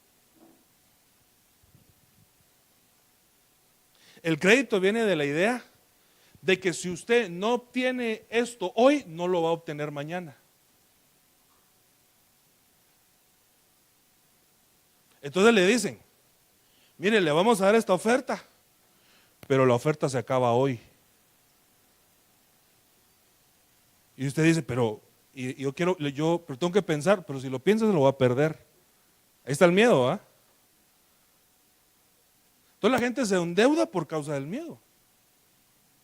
El crédito viene de la idea de que si usted no obtiene esto hoy, no lo va a obtener mañana. Entonces le dicen, mire, le vamos a dar esta oferta, pero la oferta se acaba hoy. Y usted dice, pero pero tengo que pensar, pero si lo piensas lo va a perder. Ahí está el miedo, ¿ah? Entonces la gente se endeuda por causa del miedo.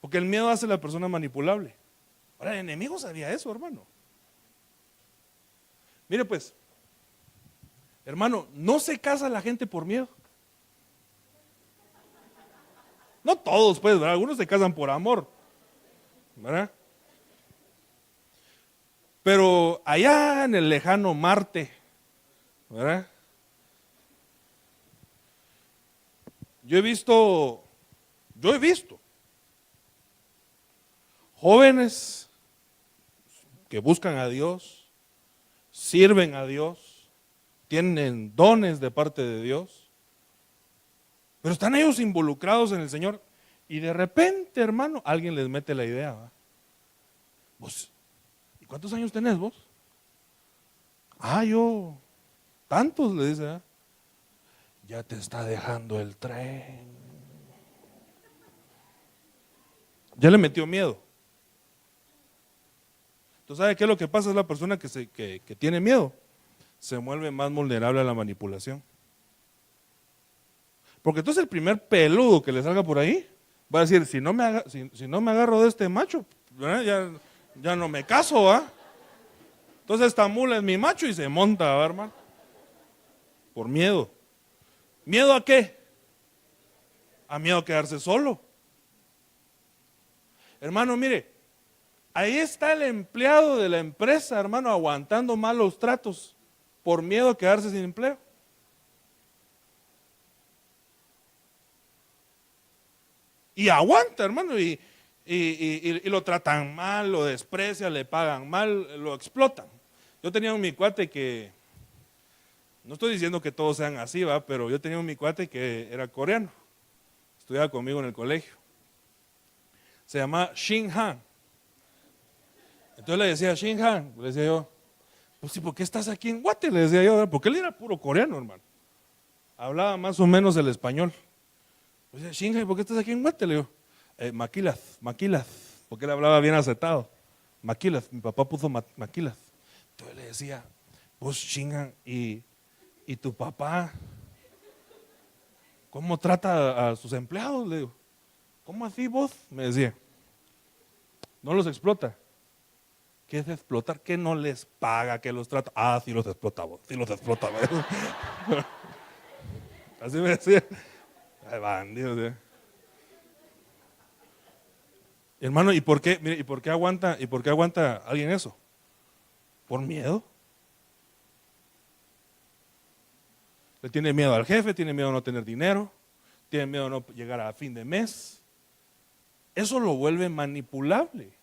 Porque el miedo hace a la persona manipulable. Ahora, el enemigo sabía eso, hermano. Mire pues, hermano, no se casa la gente por miedo. No todos, pues, ¿verdad? Algunos se casan por amor, ¿verdad? Pero allá en el lejano Marte, ¿verdad? Yo he visto jóvenes que buscan a Dios, sirven a Dios, tienen dones de parte de Dios, pero están ellos involucrados en el Señor y de repente, hermano, alguien les mete la idea, ¿va? Vos, ¿y cuántos años tenés vos? Yo, tantos, le dice, ¿va? Ya te está dejando el tren. Ya le metió miedo. Entonces, ¿sabe qué es lo que pasa? Es la persona que tiene miedo se vuelve más vulnerable a la manipulación. Porque entonces el primer peludo que le salga por ahí va a decir, si no me agarro de este macho, ya no me caso, ¿va? Entonces esta mula es mi macho y se monta, ¿va, hermano? Por miedo. ¿Miedo a qué? A miedo a quedarse solo. Hermano, mire, ahí está el empleado de la empresa, hermano, aguantando malos tratos por miedo a quedarse sin empleo. Y aguanta, hermano, y lo tratan mal, lo desprecian, le pagan mal, lo explotan. Yo tenía un mi cuate que, no estoy diciendo que todos sean así, ¿va? Pero yo tenía un mi cuate que era coreano, estudiaba conmigo en el colegio. Se llama Shin Han. Entonces le decía, Shin Han, le decía yo, pues sí, ¿por qué estás aquí en Guate? Le decía yo, porque él era puro coreano, hermano. Hablaba más o menos el español. Le decía, Shin Han, ¿por qué estás aquí en Guate? Le digo, Maquilas, porque él hablaba bien aceptado. Maquilas, mi papá puso Maquilas. Entonces le decía, pues Shin Han, ¿y tu papá cómo trata a sus empleados? Le digo, ¿cómo así vos? Me decía, no los explota. ¿Qué es explotar? ¿Qué no les paga? ¿Qué los trata? Sí los explota vos, sí los explota vos. Así me decía. Ay, bandido, ¿sí? Hermano, ¿y por qué? Mire, ¿y por qué aguanta alguien eso? ¿Por miedo? Le tiene miedo al jefe, tiene miedo a no tener dinero, tiene miedo a no llegar a fin de mes. Eso lo vuelve manipulable.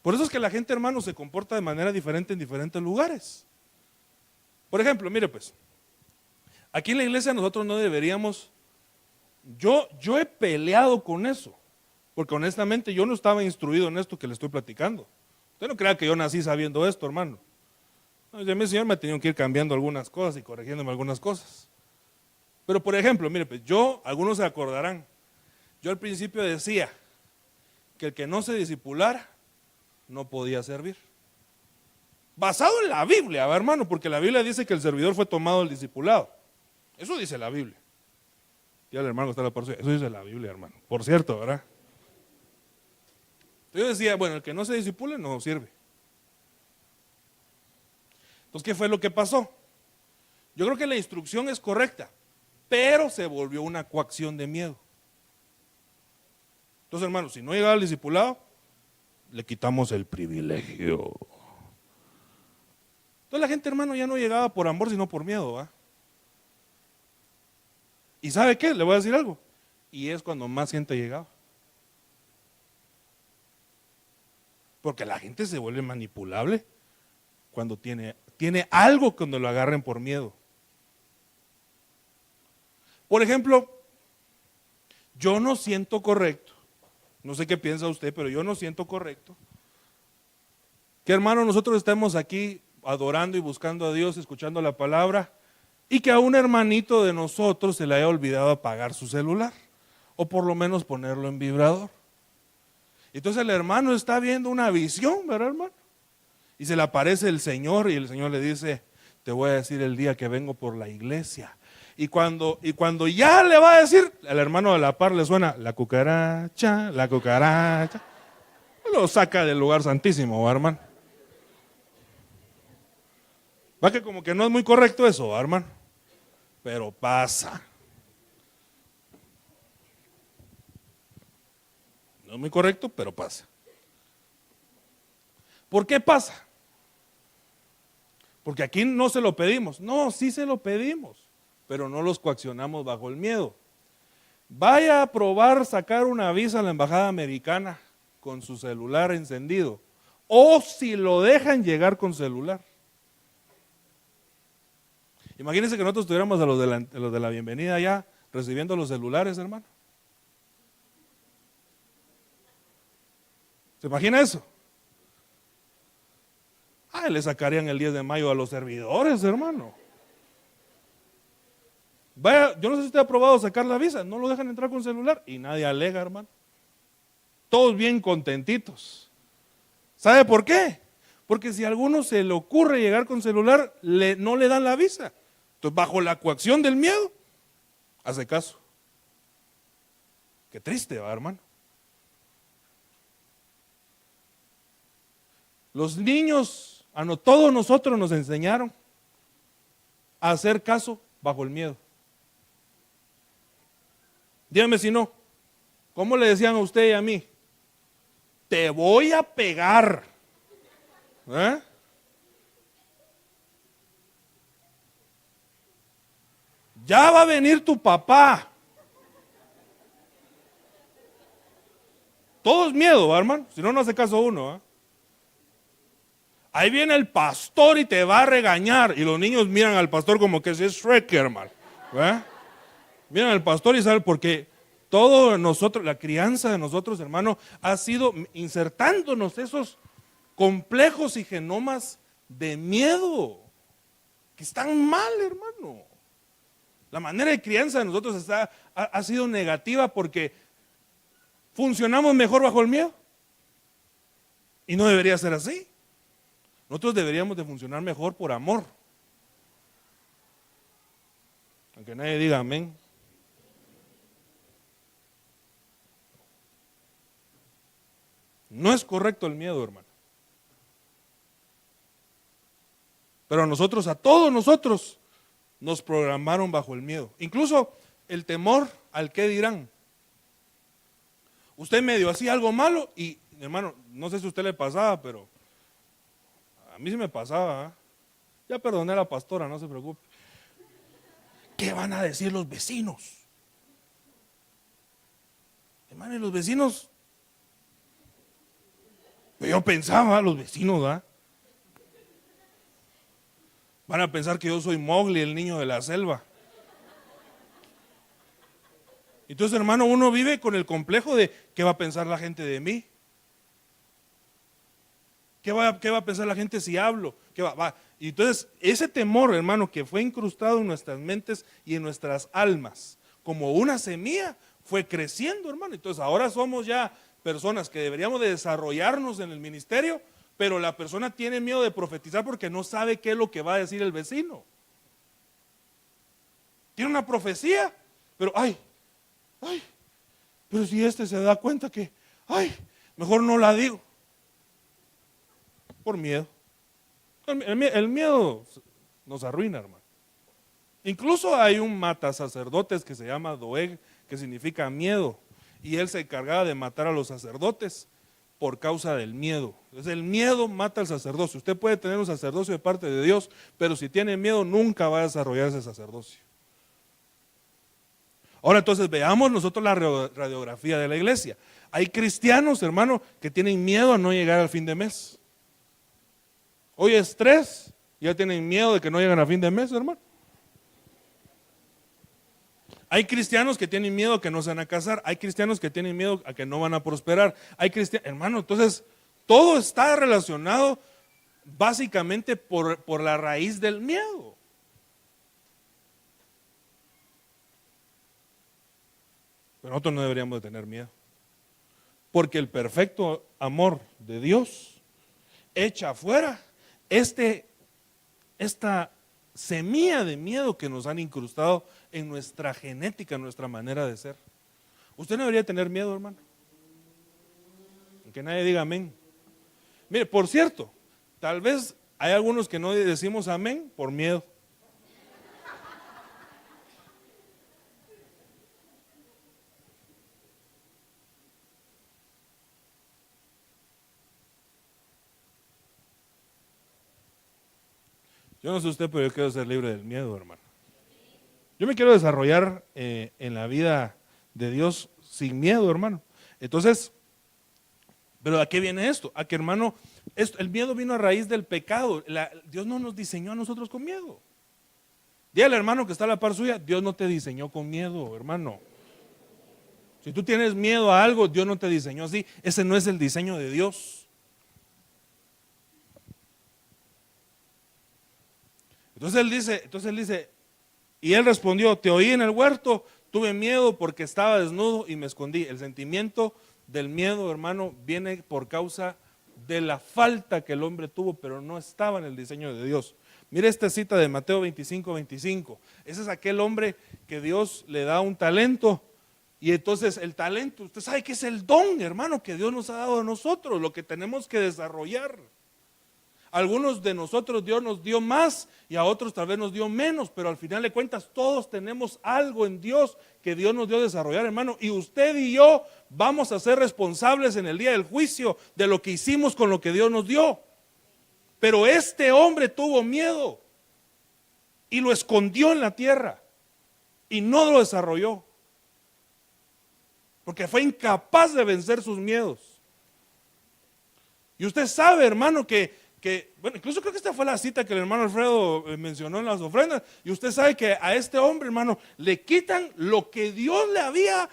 Por eso es que la gente, hermano, se comporta de manera diferente en diferentes lugares. Por ejemplo, mire pues, aquí en la iglesia nosotros no deberíamos, yo he peleado con eso, porque honestamente yo no estaba instruido en esto que le estoy platicando. Usted no crea que yo nací sabiendo esto, hermano. No, ya mi Señor me ha tenido que ir cambiando algunas cosas y corrigiéndome algunas cosas. Pero por ejemplo, mire pues, algunos se acordarán, yo al principio decía que el que no se discipulara no podía servir. Basado en la Biblia, ¿va, hermano? Porque la Biblia dice que el servidor fue tomado del discipulado. Eso dice la Biblia. Ya el hermano que está la porción. Eso dice la Biblia, hermano. Por cierto, ¿verdad? Entonces yo decía, bueno, el que no se discipule no sirve. Entonces, ¿qué fue lo que pasó? Yo creo que la instrucción es correcta, pero se volvió una coacción de miedo. Entonces, hermano, si no llegaba al discipulado, le quitamos el privilegio. Entonces la gente, hermano, ya no llegaba por amor, sino por miedo, ¿va? ¿Y sabe qué? Le voy a decir algo. Y es cuando más gente llegaba. Porque la gente se vuelve manipulable cuando tiene algo cuando lo agarren por miedo. Por ejemplo, yo no siento correcto, no sé qué piensa usted, pero yo no siento correcto que, hermano, nosotros estemos aquí adorando y buscando a Dios, escuchando la palabra, y que a un hermanito de nosotros se le haya olvidado apagar su celular, o por lo menos ponerlo en vibrador. Entonces el hermano está viendo una visión, ¿verdad, hermano? Y se le aparece el Señor y el Señor le dice, te voy a decir el día que vengo por la iglesia. Y cuando ya le va a decir, al hermano de la par le suena la cucaracha, lo saca del lugar santísimo, ¿va, hermano? Va que como que no es muy correcto eso, ¿va, hermano? Pero pasa. No es muy correcto, pero pasa. ¿Por qué pasa? Porque aquí no se lo pedimos. No, sí se lo pedimos, pero no los coaccionamos bajo el miedo. Vaya a probar sacar una visa a la embajada americana con su celular encendido, o si lo dejan llegar con celular. Imagínense que nosotros tuviéramos a los de la bienvenida ya recibiendo los celulares, hermano. ¿Se imagina eso? Le sacarían el 10 de mayo a los servidores, hermano. Vaya, yo no sé si usted ha probado sacar la visa, no lo dejan entrar con celular y nadie alega, hermano. Todos bien contentitos. ¿Sabe por qué? Porque si a alguno se le ocurre llegar con celular, no le dan la visa. Entonces, bajo la coacción del miedo, hace caso. Qué triste, ¿va, hermano? Los niños, todos nosotros nos enseñaron a hacer caso bajo el miedo. Dígame si no, ¿cómo le decían a usted y a mí? Te voy a pegar. ¿Eh? Ya va a venir tu papá. Todo es miedo, ¿va, hermano? Si no, no hace caso uno. ¿Eh? Ahí viene el pastor y te va a regañar. Y los niños miran al pastor como que si es Shrek, hermano. ¿Eh? Miran al pastor y saben, porque todo nosotros, la crianza de nosotros, hermano, ha sido insertándonos esos complejos y genomas de miedo que están mal, hermano. La manera de crianza de nosotros ha sido negativa porque funcionamos mejor bajo el miedo. Y no debería ser así. Nosotros deberíamos de funcionar mejor por amor. Aunque nadie diga amén. No es correcto el miedo, hermano. Pero a todos nosotros, nos programaron bajo el miedo. Incluso el temor al qué dirán. Usted medio hacía algo malo y, hermano, no sé si a usted le pasaba, pero a mí sí me pasaba. ¿Eh? Ya perdoné a la pastora, no se preocupe. ¿Qué van a decir los vecinos? Hermano, y los vecinos. Yo pensaba, los vecinos, ¿verdad? Van a pensar que yo soy Mowgli, el niño de la selva. Entonces, hermano, uno vive con el complejo de ¿qué va a pensar la gente de mí? ¿Qué va a pensar la gente si hablo? Y entonces, ese temor, hermano, que fue incrustado en nuestras mentes y en nuestras almas, como una semilla, fue creciendo, hermano. Entonces, ahora somos ya personas que deberíamos de desarrollarnos en el ministerio, pero la persona tiene miedo de profetizar porque no sabe qué es lo que va a decir el vecino. Tiene una profecía, pero pero si este se da cuenta que, mejor no la digo. Por miedo. El miedo nos arruina, hermano. Incluso hay un matasacerdotes que se llama Doeg, que significa miedo, y él se encargaba de matar a los sacerdotes por causa del miedo. Entonces el miedo mata al sacerdocio. Usted puede tener un sacerdocio de parte de Dios, pero si tiene miedo nunca va a desarrollar ese sacerdocio. Ahora entonces veamos nosotros la radiografía de la iglesia. Hay cristianos, hermano, que tienen miedo a no llegar al fin de mes. Hoy es 3, ya tienen miedo de que no lleguen a fin de mes, hermano. Hay cristianos que tienen miedo a que no se van a casar. Hay cristianos que tienen miedo a que no van a prosperar. Hermano, entonces todo está relacionado básicamente por la raíz del miedo. Pero nosotros no deberíamos de tener miedo. Porque el perfecto amor de Dios echa afuera esta semilla de miedo que nos han incrustado en nuestra genética, en nuestra manera de ser. Usted no debería tener miedo, hermano. Que nadie diga amén. Mire, por cierto, tal vez hay algunos que no decimos amén por miedo. Yo no sé usted, pero yo quiero ser libre del miedo, hermano. Yo me quiero desarrollar en la vida de Dios sin miedo, hermano. Entonces, pero ¿a qué viene esto? A que, hermano, el miedo vino a raíz del pecado. Dios no nos diseñó a nosotros con miedo. Dígale, hermano, que está a la par suya, Dios no te diseñó con miedo, hermano. Si tú tienes miedo a algo, Dios no te diseñó así. Ese no es el diseño de Dios. Entonces él dice, y él respondió, te oí en el huerto, tuve miedo porque estaba desnudo y me escondí. El sentimiento del miedo, hermano, viene por causa de la falta que el hombre tuvo, pero no estaba en el diseño de Dios. Mire esta cita de Mateo 25:25. Ese es aquel hombre que Dios le da un talento. Y entonces el talento, usted sabe que es el don, hermano, que Dios nos ha dado a nosotros, lo que tenemos que desarrollar. Algunos de nosotros Dios nos dio más y a otros tal vez nos dio menos, pero al final de cuentas todos tenemos algo en Dios que Dios nos dio a desarrollar, hermano. Y usted y yo vamos a ser responsables en el día del juicio de lo que hicimos con lo que Dios nos dio. Pero este hombre tuvo miedo y lo escondió en la tierra y no lo desarrolló. Porque fue incapaz de vencer sus miedos. Y usted sabe, hermano, bueno, incluso creo que esta fue la cita que el hermano Alfredo mencionó en las ofrendas. Y usted sabe que a este hombre, hermano, le quitan lo que Dios le había,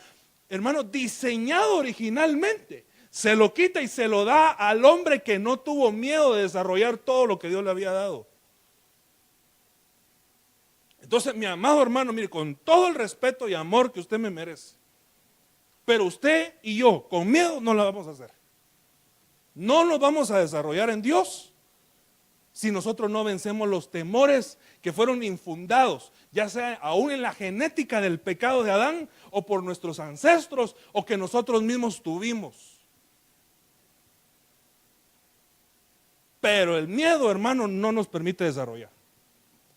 hermano, diseñado originalmente. Se lo quita y se lo da al hombre que no tuvo miedo de desarrollar todo lo que Dios le había dado. Entonces, mi amado hermano, mire, con todo el respeto y amor que usted me merece, pero usted y yo, con miedo, no la vamos a hacer. No nos vamos a desarrollar en Dios si nosotros no vencemos los temores que fueron infundados, ya sea aún en la genética del pecado de Adán, o por nuestros ancestros, o que nosotros mismos tuvimos. Pero el miedo, hermano, no nos permite desarrollar.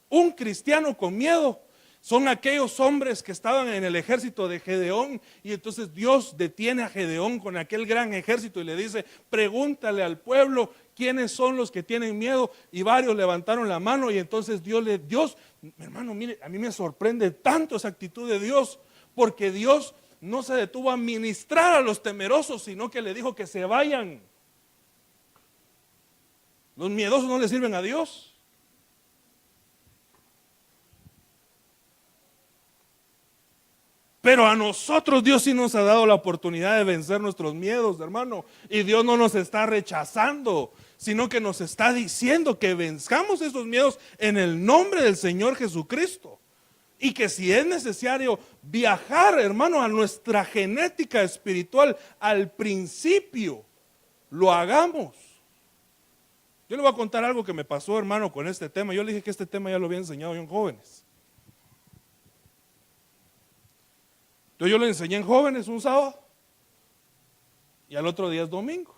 Un cristiano con miedo son aquellos hombres que estaban en el ejército de Gedeón, y entonces Dios detiene a Gedeón con aquel gran ejército y le dice, pregúntale al pueblo quiénes son los que tienen miedo, y varios levantaron la mano. Y entonces Dios, hermano, mire, a mí me sorprende tanto esa actitud de Dios, porque Dios no se detuvo a ministrar a los temerosos, sino que le dijo que se vayan. Los miedosos no le sirven a Dios. Pero a nosotros Dios sí nos ha dado la oportunidad de vencer nuestros miedos, hermano. Y Dios no nos está rechazando, sino que nos está diciendo que venzamos esos miedos en el nombre del Señor Jesucristo. Y que si es necesario viajar, hermano, a nuestra genética espiritual, al principio, lo hagamos. Yo le voy a contar algo que me pasó, hermano, con este tema. Yo le dije que este tema ya lo había enseñado yo en jóvenes. Entonces yo le enseñé en jóvenes un sábado y al otro día es domingo.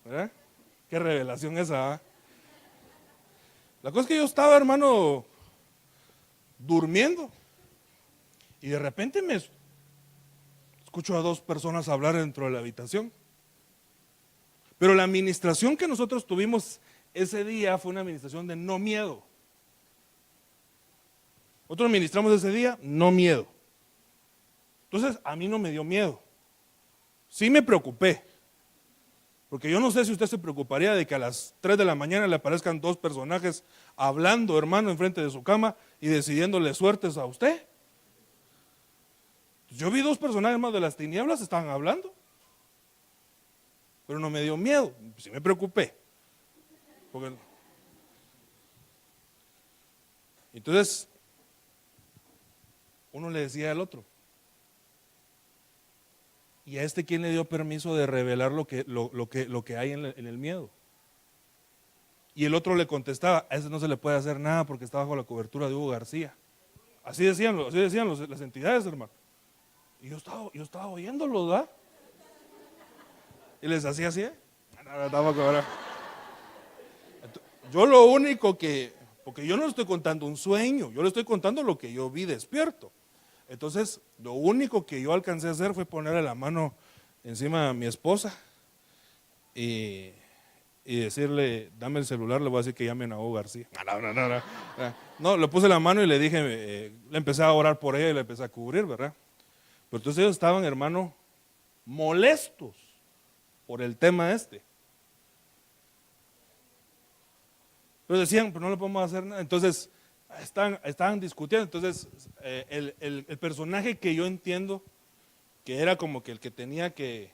¿Verdad? Qué revelación esa. ¿Eh? La cosa es que yo estaba, hermano, durmiendo y de repente me escucho a dos personas hablar dentro de la habitación. Pero la administración que nosotros tuvimos ese día fue una administración de no miedo. Nosotros administramos ese día no miedo. Entonces a mí no me dio miedo. Sí me preocupé. Porque yo no sé si usted se preocuparía de que a las 3 de la mañana le aparezcan dos personajes hablando, hermano, enfrente de su cama y decidiéndole suertes a usted. Yo vi dos personajes más de las tinieblas, estaban hablando. Pero no me dio miedo, sí me preocupé. Entonces, uno le decía al otro, ¿y a este quién le dio permiso de revelar lo que hay en el miedo? Y el otro le contestaba, a ese no se le puede hacer nada porque está bajo la cobertura de Hugo García. Así decían las entidades, hermano. Y yo estaba oyéndolo, ¿verdad? Y les hacía así, Yo lo único porque yo no le estoy contando un sueño, yo le estoy contando lo que yo vi despierto. Entonces, lo único que yo alcancé a hacer fue ponerle la mano encima a mi esposa y decirle, dame el celular, le voy a decir que llamen a Hugo García. No, le puse la mano y le dije, le empecé a orar por ella y le empecé a cubrir, ¿verdad? Pero entonces ellos estaban, hermano, molestos por el tema este. Pero decían, pero no le podemos hacer nada. Entonces, estaban discutiendo. Entonces, el personaje que yo entiendo, que era como que el que tenía que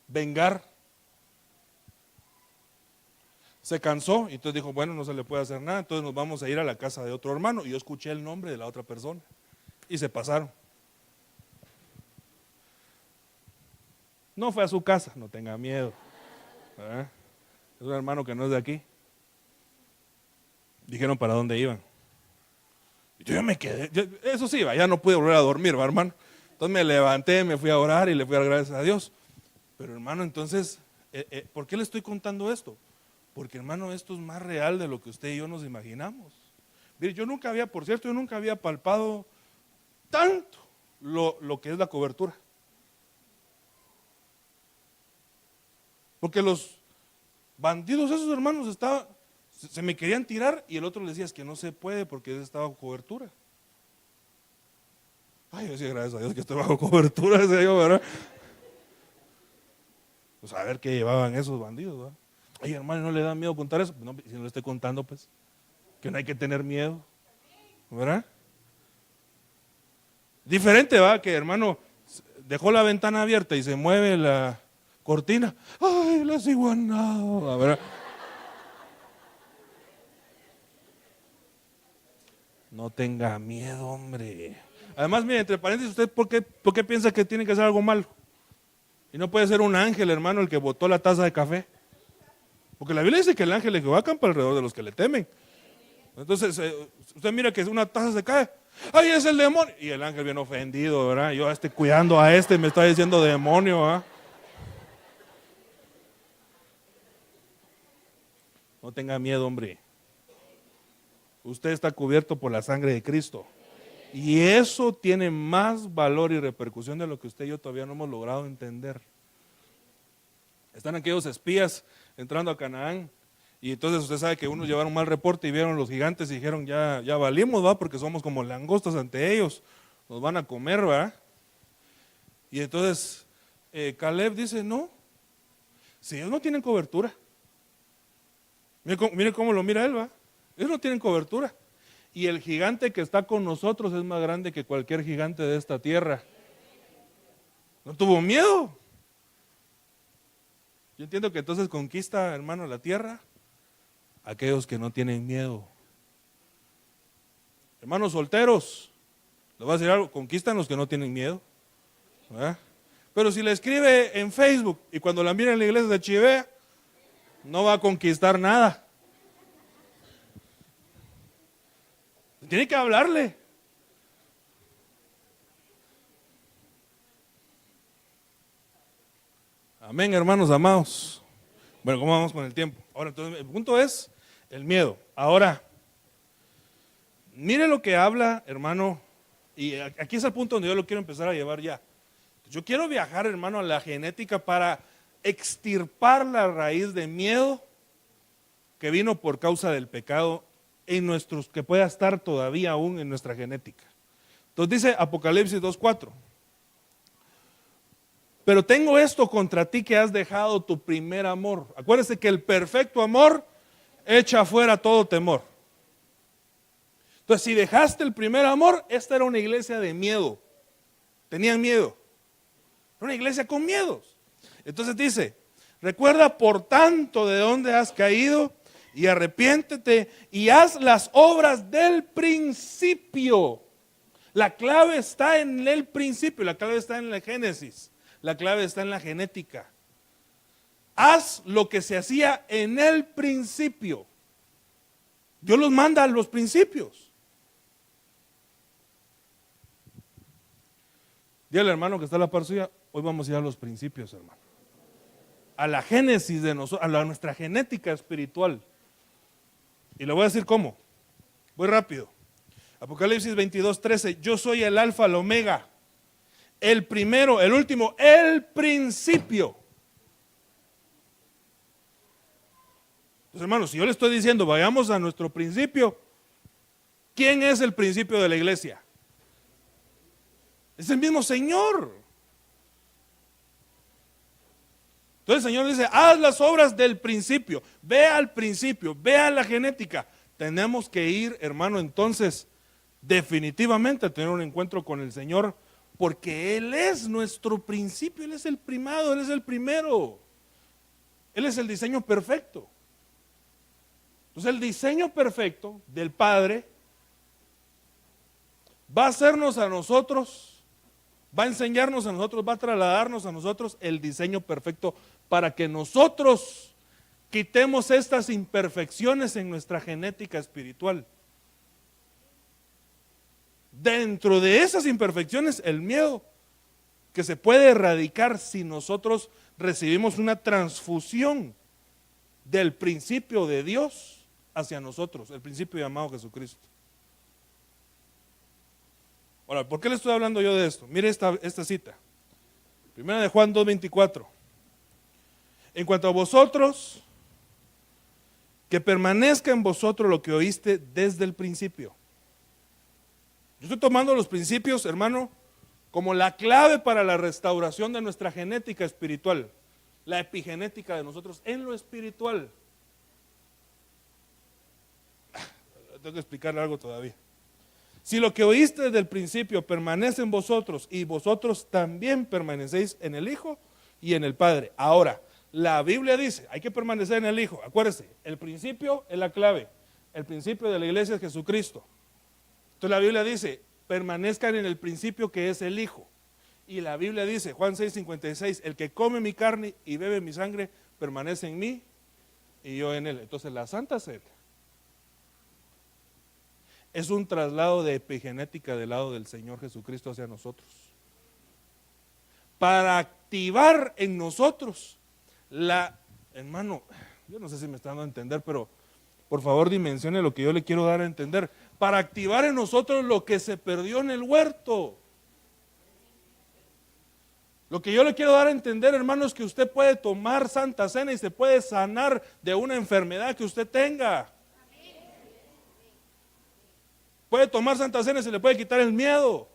vengar, se cansó y entonces dijo, bueno, no se le puede hacer nada, entonces nos vamos a ir a la casa de otro hermano. Y yo escuché el nombre de la otra persona y se pasaron. No fue a su casa, no tenga miedo, ¿verdad? Es un hermano que no es de aquí. Dijeron para dónde iban. Y yo ya me quedé, eso sí, ya no pude volver a dormir, ¿va, hermano? Entonces me levanté, me fui a orar y le fui a dar gracias a Dios. Pero hermano, entonces, ¿por qué le estoy contando esto? Porque hermano, esto es más real de lo que usted y yo nos imaginamos. Mire, yo nunca había palpado tanto lo que es la cobertura. Porque los bandidos esos hermanos se me querían tirar y el otro le decía, es que no se puede porque estaba bajo cobertura. Ay, yo decía, gracias a Dios que estoy bajo cobertura, decía yo, ¿verdad? Pues a ver qué llevaban esos bandidos, ¿verdad? Ay, hermano, ¿no le da miedo contar eso? Pues no, si no le estoy contando, pues, que no hay que tener miedo, ¿verdad? Diferente, va, que hermano dejó la ventana abierta y se mueve la cortina. Ay, la ciguanaba, ¿verdad? No tenga miedo, hombre. Además, mire, entre paréntesis, ¿usted por qué piensa que tiene que ser algo malo? Y no puede ser un ángel, hermano, el que botó la taza de café. Porque la Biblia dice que el ángel de Jehová acampa alrededor de los que le temen. Entonces, usted mira que una taza se cae. ¡Ay, es el demonio! Y el ángel viene ofendido, ¿verdad? Yo cuidando a me está diciendo demonio, ¿verdad? No tenga miedo, hombre. Usted está cubierto por la sangre de Cristo. Y eso tiene más valor y repercusión de lo que usted y yo todavía no hemos logrado entender. Están aquellos espías entrando a Canaán y entonces usted sabe que unos llevaron un mal reporte y vieron los gigantes y dijeron, ya valimos, ¿va? Porque somos como langostas ante ellos, nos van a comer, ¿va? Y entonces Caleb dice, no, si ellos no tienen cobertura, mire cómo lo mira él, ¿va? Ellos no tienen cobertura. Y el gigante que está con nosotros es más grande que cualquier gigante de esta tierra. No tuvo miedo. Yo entiendo que entonces conquista, hermano, la tierra aquellos que no tienen miedo. Hermanos solteros, les voy a decir algo, conquistan los que no tienen miedo, ¿verdad? Pero si le escribe en Facebook y cuando la mira en la iglesia de chivea, no va a conquistar nada. Tiene que hablarle. Amén, hermanos amados. Bueno, ¿cómo vamos con el tiempo? Ahora, entonces, el punto es el miedo. Ahora, mire lo que habla, hermano, y aquí es el punto donde yo lo quiero empezar a llevar ya. Yo quiero viajar, hermano, a la genética para extirpar la raíz de miedo que vino por causa del pecado que pueda estar todavía aún en nuestra genética. Entonces dice Apocalipsis 2:4. Pero tengo esto contra ti, que has dejado tu primer amor. Acuérdese que el perfecto amor echa fuera todo temor. Entonces, si dejaste el primer amor, esta era una iglesia de miedo. Tenían miedo. Era una iglesia con miedos. Entonces dice, recuerda por tanto de dónde has caído y arrepiéntete y haz las obras del principio. La clave está en el principio, la clave está en la Génesis. La clave está en la genética. Haz lo que se hacía en el principio. Dios los manda a los principios. Dígale, hermano, que está a la par suya, hoy vamos a ir a los principios, hermano. A la génesis de nosotros, a nuestra genética espiritual. Y le voy a decir cómo. Voy rápido. Apocalipsis 22:13. Yo soy el alfa, el omega. El primero, el último, el principio. Entonces, hermanos, si yo le estoy diciendo, vayamos a nuestro principio, ¿quién es el principio de la iglesia? Es el mismo Señor. Entonces el Señor dice, haz las obras del principio, ve al principio, ve a la genética. Tenemos que ir, hermano, entonces, definitivamente a tener un encuentro con el Señor, porque Él es nuestro principio, Él es el primado, Él es el primero. Él es el diseño perfecto. Entonces el diseño perfecto del Padre va a hacernos a nosotros, va a enseñarnos a nosotros, va a trasladarnos a nosotros el diseño perfecto para que nosotros quitemos estas imperfecciones en nuestra genética espiritual. Dentro de esas imperfecciones, el miedo, que se puede erradicar si nosotros recibimos una transfusión del principio de Dios hacia nosotros, el principio llamado Jesucristo. Ahora, ¿por qué le estoy hablando yo de esto? Mire esta cita. Primera de Juan 2:24. En cuanto a vosotros, que permanezca en vosotros lo que oíste desde el principio. Yo estoy tomando los principios, hermano, como la clave para la restauración de nuestra genética espiritual, la epigenética de nosotros en lo espiritual. Tengo que explicarle algo todavía. Si lo que oíste desde el principio permanece en vosotros y vosotros también permanecéis en el Hijo y en el Padre. Ahora, la Biblia dice, hay que permanecer en el Hijo. Acuérdese, el principio es la clave. El principio de la iglesia es Jesucristo. Entonces la Biblia dice, permanezcan en el principio que es el Hijo. Y la Biblia dice, Juan 6:56, el que come mi carne y bebe mi sangre, permanece en mí y yo en él. Entonces la Santa Cena es un traslado de epigenética del lado del Señor Jesucristo hacia nosotros. Para activar en nosotros hermano, yo no sé si me está dando a entender, pero por favor dimensione lo que yo le quiero dar a entender. Para activar en nosotros lo que se perdió en el huerto. Lo que yo le quiero dar a entender, hermano, es que usted puede tomar Santa Cena y se puede sanar de una enfermedad que usted tenga. Puede tomar Santa Cena y se le puede quitar el miedo.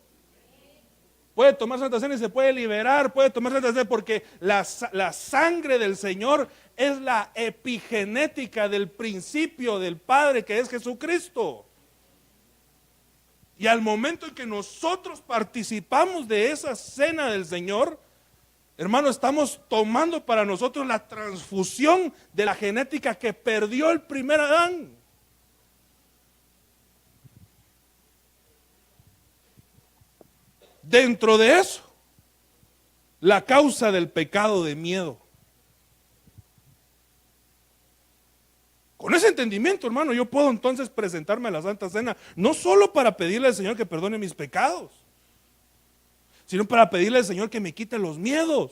Puede tomar Santa Cena y se puede liberar. Puede tomar Santa Cena porque la sangre del Señor es la epigenética del principio del Padre, que es Jesucristo. Y al momento en que nosotros participamos de esa cena del Señor, hermano, estamos tomando para nosotros la transfusión de la genética que perdió el primer Adán. Dentro de eso, la causa del pecado de miedo. Con ese entendimiento, hermano, yo puedo entonces presentarme a la Santa Cena, no solo para pedirle al Señor que perdone mis pecados, sino para pedirle al Señor que me quite los miedos,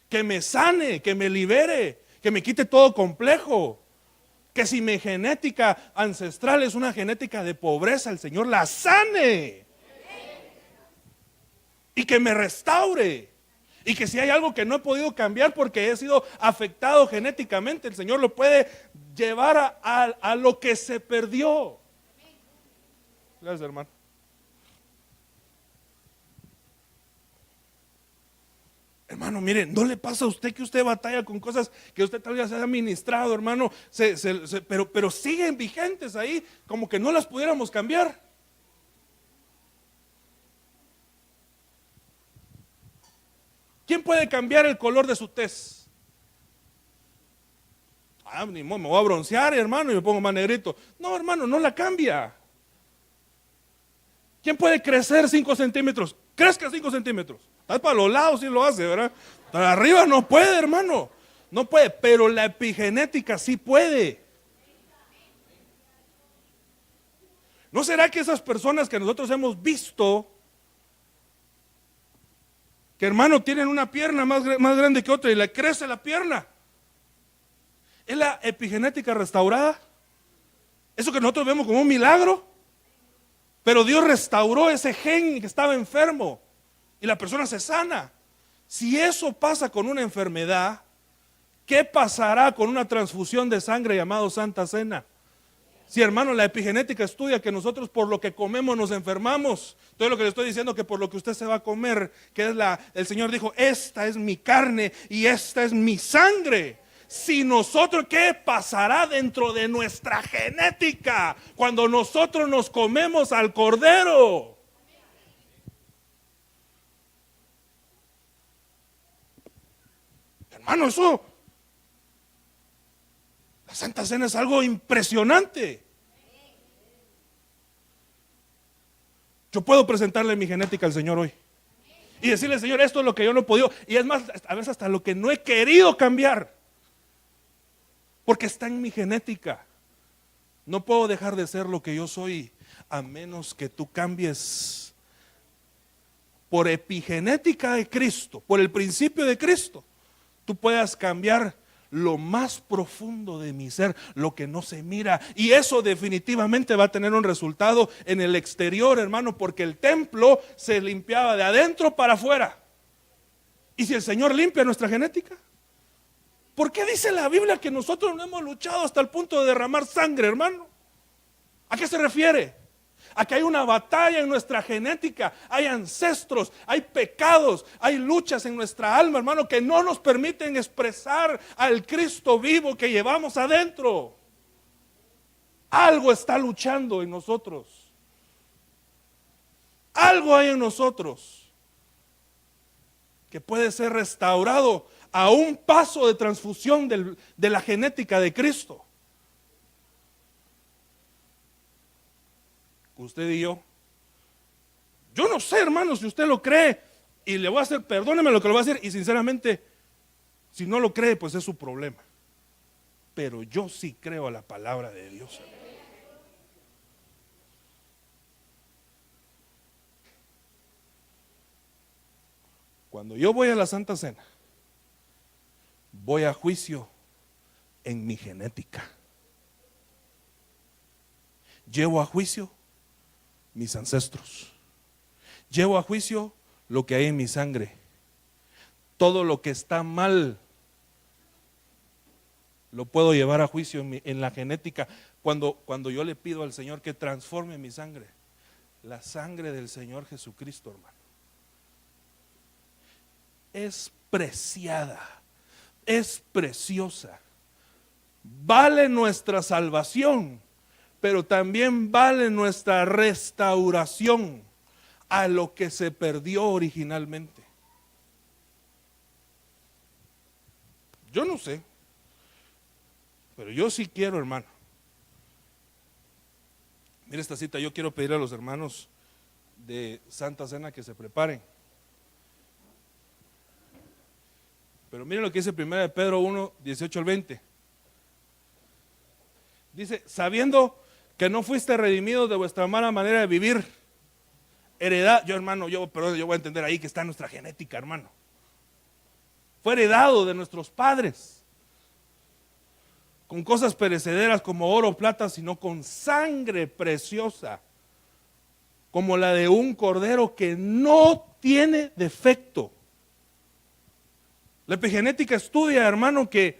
que me sane, que me libere, que me quite todo complejo. Que si mi genética ancestral es una genética de pobreza, el Señor la sane. Y que me restaure. Y que si hay algo que no he podido cambiar porque he sido afectado genéticamente, el Señor lo puede llevar a lo que se perdió. Gracias, hermano. Hermano, mire, ¿no le pasa a usted que usted batalla con cosas que usted tal vez se ha administrado, hermano? Pero siguen vigentes ahí, como que no las pudiéramos cambiar. ¿Quién puede cambiar el color de su tez? Ni modo, me voy a broncear, hermano, y me pongo más negrito. No, hermano, no la cambia. ¿Quién puede crecer 5 centímetros? Crezca 5 centímetros. Tal para los lados sí lo hace, ¿verdad? Para arriba no puede, hermano. No puede, pero la epigenética sí puede. ¿No será que esas personas que nosotros hemos visto, que hermano tienen una pierna más grande que otra y le crece la pierna, es la epigenética restaurada? Eso que nosotros vemos como un milagro, pero Dios restauró ese gen que estaba enfermo y la persona se sana. Si eso pasa con una enfermedad, ¿qué pasará con una transfusión de sangre llamado Santa Cena? Si hermano, la epigenética estudia que nosotros por lo que comemos nos enfermamos. Entonces lo que le estoy diciendo que por lo que usted se va a comer, que es el Señor dijo, esta es mi carne y esta es mi sangre. Si nosotros, ¿qué pasará dentro de nuestra genética cuando nosotros nos comemos al cordero? Hermano, eso, la Santa Cena es algo impresionante. Yo puedo presentarle mi genética al Señor hoy y decirle, Señor, esto es lo que yo no he podido, y es más, a veces hasta lo que no he querido cambiar, porque está en mi genética. No puedo dejar de ser lo que yo soy a menos que tú cambies por epigenética de Cristo, por el principio de Cristo. Tú puedas cambiar lo más profundo de mi ser, lo que no se mira, y eso definitivamente va a tener un resultado en el exterior, hermano, porque el templo se limpiaba de adentro para afuera. ¿Y si el Señor limpia nuestra genética? ¿Por qué dice la Biblia que nosotros no hemos luchado hasta el punto de derramar sangre, hermano? ¿A qué se refiere? A que hay una batalla en nuestra genética, hay ancestros, hay pecados, hay luchas en nuestra alma, hermano, que no nos permiten expresar al Cristo vivo que llevamos adentro. Algo está luchando en nosotros. Algo hay en nosotros que puede ser restaurado a un paso de transfusión de la genética de Cristo. Usted y yo no sé, hermano, si usted lo cree, y le voy a hacer, perdóneme lo que le voy a hacer, y sinceramente, si no lo cree, pues es su problema. Pero yo sí creo a la palabra de Dios. Cuando yo voy a la Santa Cena, voy a juicio en mi genética. Llevo a juicio mis ancestros. Llevo a juicio lo que hay en mi sangre. Todo lo que está mal lo puedo llevar a juicio en la genética. Cuando yo le pido al Señor que transforme mi sangre, la sangre del Señor Jesucristo, hermano, es preciada, es preciosa, vale nuestra salvación, pero también vale nuestra restauración a lo que se perdió originalmente. Yo no sé, pero yo sí quiero, hermano. Mira esta cita, yo quiero pedir a los hermanos de Santa Cena que se preparen. Pero miren lo que dice 1 Pedro 1, 18 al 20. Dice, sabiendo que no fuiste redimidos de vuestra mala manera de vivir, heredad, yo voy a entender ahí que está en nuestra genética, hermano. Fue heredado de nuestros padres, con cosas perecederas como oro o plata, sino con sangre preciosa, como la de un cordero que no tiene defecto. La epigenética estudia, hermano, que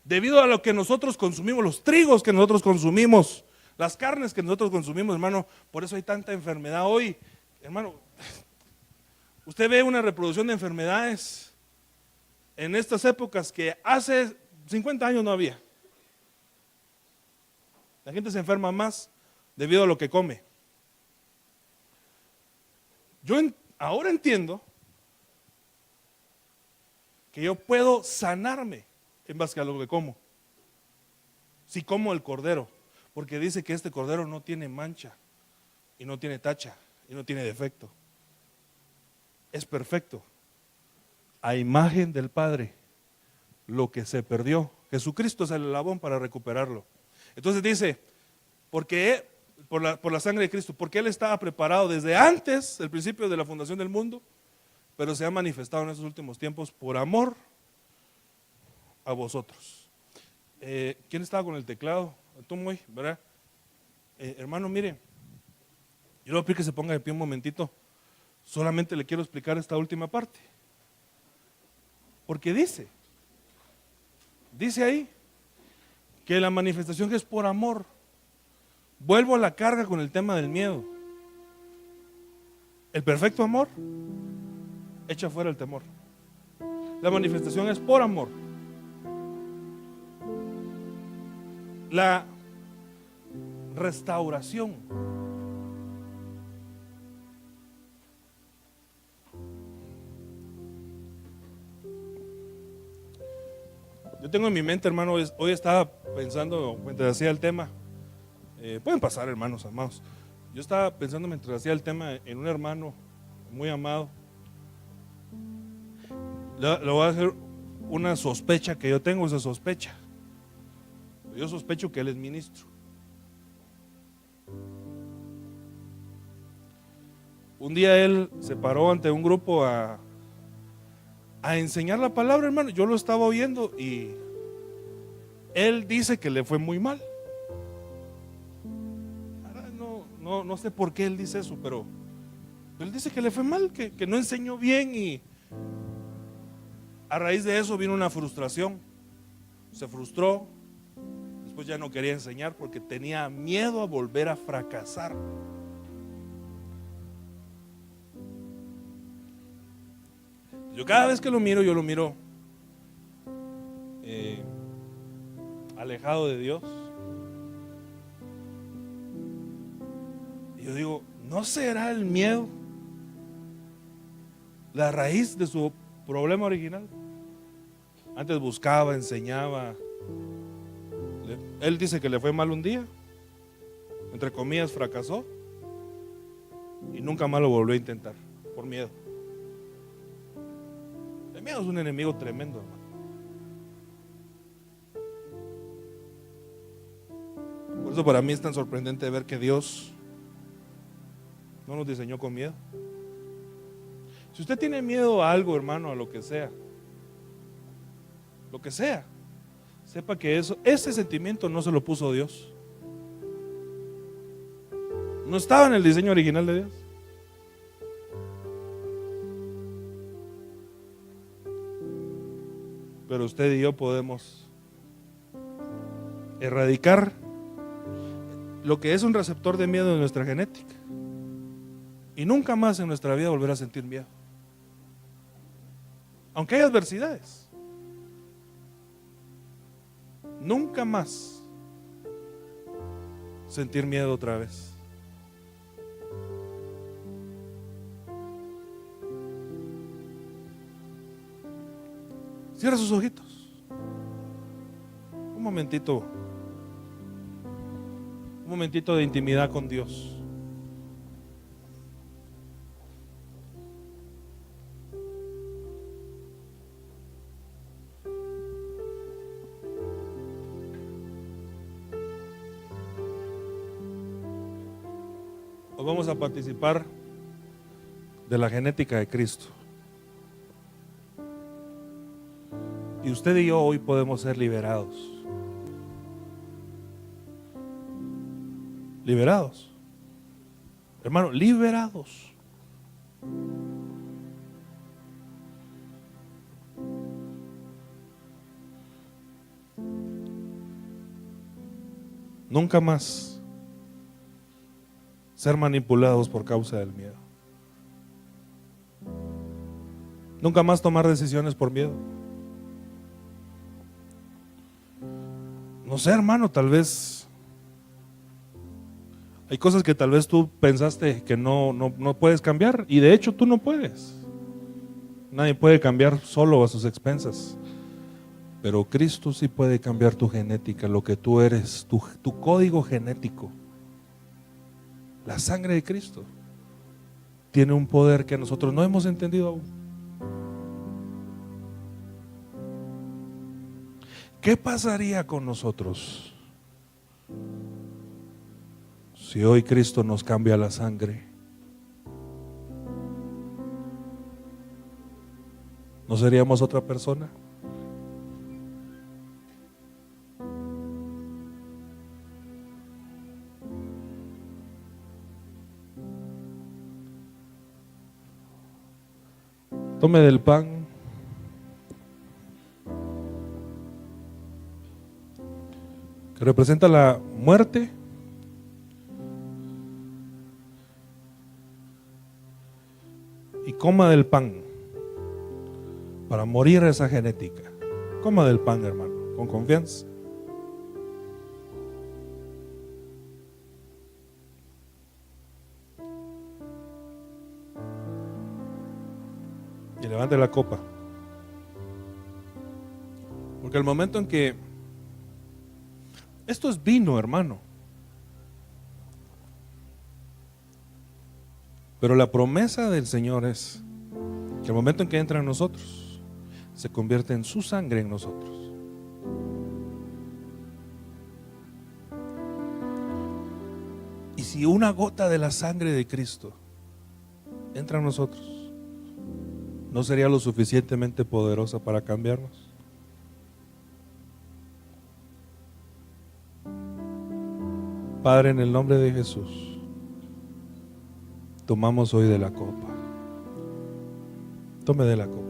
debido a lo que nosotros consumimos, los trigos que nosotros consumimos, las carnes que nosotros consumimos, hermano, por eso hay tanta enfermedad hoy. Hermano, usted ve una reproducción de enfermedades en estas épocas que hace 50 años no había. La gente se enferma más debido a lo que come. Yo ahora entiendo que yo puedo sanarme en base a lo que como. Si como el cordero, porque dice que este cordero no tiene mancha, y no tiene tacha, y no tiene defecto. Es perfecto. A imagen del Padre, lo que se perdió. Jesucristo es el eslabón para recuperarlo. Entonces dice, porque por la sangre de Cristo, porque Él estaba preparado desde antes, el principio de la fundación del mundo, pero se ha manifestado en estos últimos tiempos por amor a vosotros. ¿Quién estaba con el teclado? Tú muy, ¿verdad? Hermano, mire, yo le voy a pedir que se ponga de pie un momentito. Solamente le quiero explicar esta última parte. Porque dice ahí que la manifestación que es por amor Vuelvo a la carga con el tema del miedo. El perfecto amor echa fuera el temor. La manifestación es por amor. La restauración yo tengo en mi mente, hermano, hoy estaba pensando mientras hacía el tema, pueden pasar, hermanos amados. Yo estaba pensando mientras hacía el tema en un hermano muy amado. Le voy a hacer una sospecha que yo tengo, esa sospecha. Yo sospecho que él es ministro. Un día él se paró ante un grupo a enseñar la palabra, hermano. Yo lo estaba oyendo y él dice que le fue muy mal. No sé por qué él dice eso, pero él dice que le fue mal, que no enseñó bien, y a raíz de eso vino una frustración. Se frustró, después ya no quería enseñar porque tenía miedo a volver a fracasar. Yo cada vez que lo miro, yo lo miro alejado de Dios. Y yo digo, ¿no será el miedo la raíz de su problema original? Antes buscaba, enseñaba. Él dice que le fue mal un día, entre comillas fracasó, y nunca más lo volvió a intentar, por miedo. El miedo es un enemigo tremendo, hermano. Por eso para mí es tan sorprendente ver que Dios no nos diseñó con miedo. Si usted tiene miedo a algo, hermano, a lo que sea, sepa que ese sentimiento no se lo puso Dios. No estaba en el diseño original de Dios. Pero usted y yo podemos erradicar lo que es un receptor de miedo en nuestra genética y nunca más en nuestra vida volver a sentir miedo, aunque hay adversidades. Nunca más sentir miedo otra vez. Cierra sus ojitos. Un momentito de intimidad con Dios. Hoy vamos a participar de la genética de Cristo. Y usted y yo hoy podemos ser liberados. Liberados. Hermano, liberados. Nunca más ser manipulados por causa del miedo. Nunca más tomar decisiones por miedo. No sé, hermano, tal vez hay cosas que tal vez tú pensaste que no puedes cambiar, y de hecho tú no puedes. Nadie puede cambiar solo a sus expensas, pero Cristo sí puede cambiar tu genética, lo que tú eres, tu código genético. La sangre de Cristo tiene un poder que nosotros no hemos entendido aún. ¿Qué pasaría con nosotros si hoy Cristo nos cambia la sangre? ¿No seríamos otra persona? Tome del pan. Que representa la muerte coma del pan para morir esa genética. Coma del pan, hermano, con confianza. Y levante la copa. Porque el momento en que esto es vino, hermano. Pero la promesa del Señor es que el momento en que entra en nosotros, se convierte en su sangre en nosotros. Y si una gota de la sangre de Cristo entra en nosotros, ¿no sería lo suficientemente poderosa para cambiarnos? Padre, en el nombre de Jesús, tomamos hoy de la copa. Tome de la copa.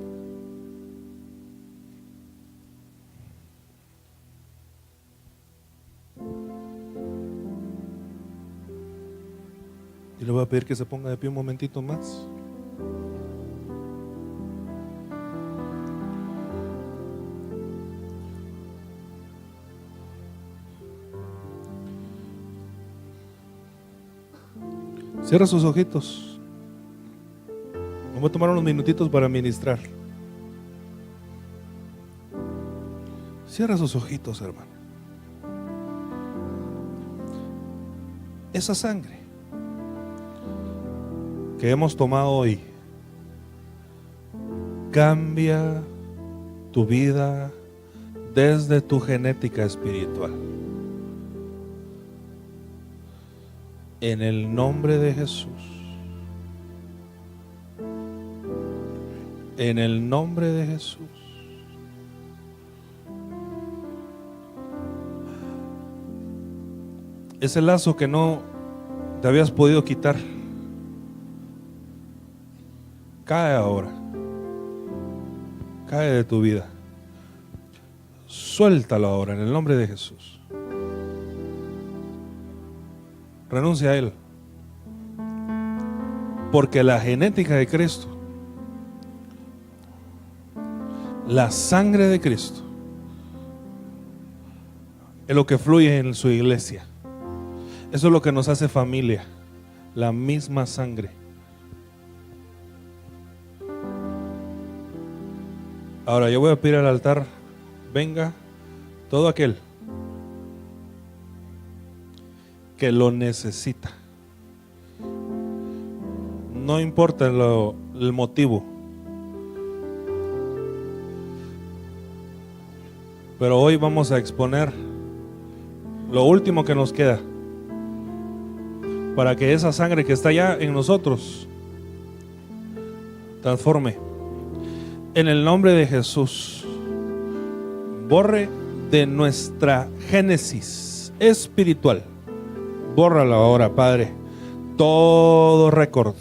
Y le voy a pedir que se ponga de pie un momentito más. Cierra sus ojitos. Vamos a tomar unos minutitos para ministrar. Cierra sus ojitos, hermano. Esa sangre que hemos tomado hoy cambia tu vida desde tu genética espiritual. En el nombre de Jesús. En el nombre de Jesús. Ese lazo que no te habías podido quitar, cae ahora. Cae de tu vida. Suéltalo ahora en el nombre de Jesús. Renuncia a él. Porque la genética de Cristo, la sangre de Cristo, es lo que fluye en su iglesia. Eso es lo que nos hace familia. La misma sangre. Ahora yo voy a pedir al altar, venga todo aquel que lo necesita. No importa el motivo. Pero hoy vamos a exponer lo último que nos queda para que esa sangre que está ya en nosotros transforme. En el nombre de Jesús, borre de nuestra génesis espiritual. Bórralo ahora, Padre. Todo récord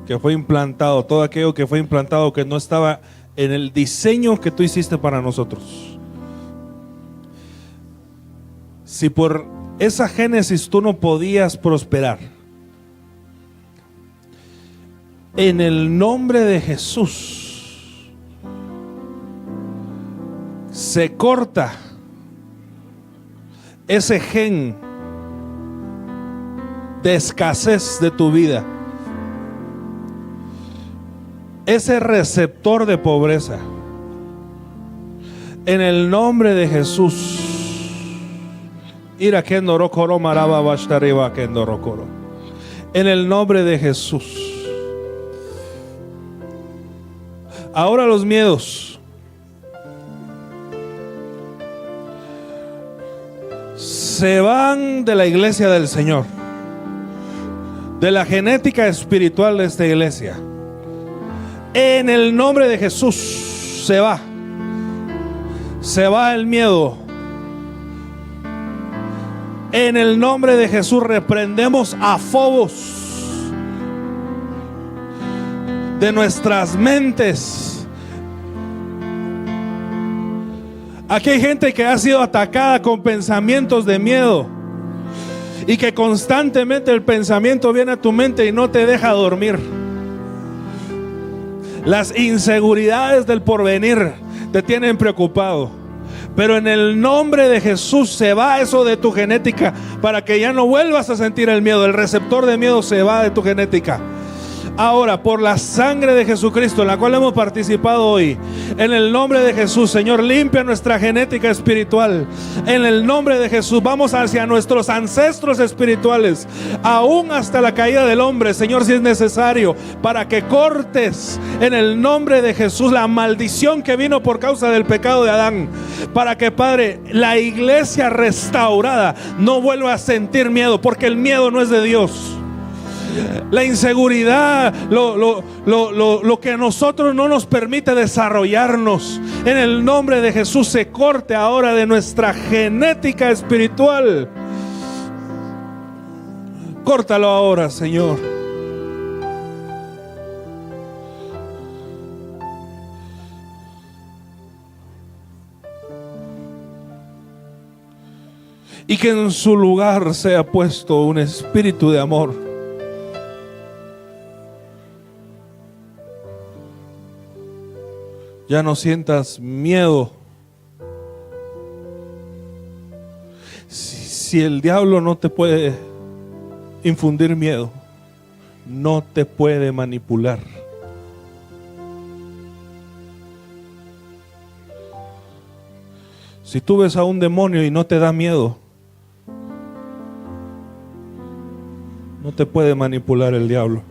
que fue implantado, todo aquello que fue implantado que no estaba en el diseño que tú hiciste para nosotros. Si por esa génesis tú no podías prosperar, en el nombre de Jesús se corta ese gen de escasez de tu vida, ese receptor de pobreza, en el nombre de Jesús. En el nombre de Jesús. Ahora los miedos se van de la iglesia del Señor, de la genética espiritual de esta iglesia. En el nombre de Jesús se va. Se va el miedo. En el nombre de Jesús reprendemos a Fobos de nuestras mentes. Aquí hay gente que ha sido atacada con pensamientos de miedo y que constantemente el pensamiento viene a tu mente y no te deja dormir. Las inseguridades del porvenir te tienen preocupado, pero en el nombre de Jesús se va eso de tu genética para que ya no vuelvas a sentir el miedo. El receptor de miedo se va de tu genética. Ahora, por la sangre de Jesucristo, en la cual hemos participado hoy, en el nombre de Jesús, Señor, limpia nuestra genética espiritual. En el nombre de Jesús, vamos hacia nuestros ancestros espirituales, aún hasta la caída del hombre, Señor, si es necesario, para que cortes en el nombre de Jesús la maldición que vino por causa del pecado de Adán, para que, Padre, la iglesia restaurada no vuelva a sentir miedo, porque el miedo no es de Dios. La inseguridad, lo que a nosotros no nos permite desarrollarnos, en el nombre de Jesús se corte ahora de nuestra genética espiritual. Córtalo ahora, Señor. Y que en su lugar sea puesto un espíritu de amor. Ya no sientas miedo. Si el diablo no te puede infundir miedo, no te puede manipular. Si tú ves a un demonio y no te da miedo, no te puede manipular el diablo.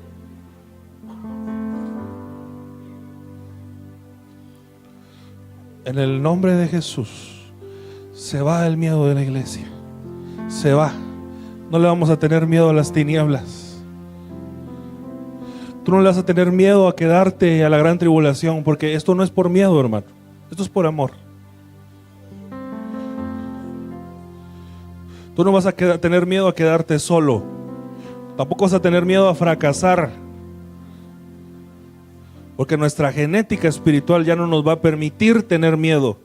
En el nombre de Jesús se va el miedo de la iglesia. Se va. No le vamos a tener miedo a las tinieblas. Tú no le vas a tener miedo a quedarte a la gran tribulación, porque esto no es por miedo, hermano. Esto es por amor. Tú no vas a tener miedo a quedarte solo. Tampoco vas a tener miedo a fracasar. Porque nuestra genética espiritual ya no nos va a permitir tener miedo.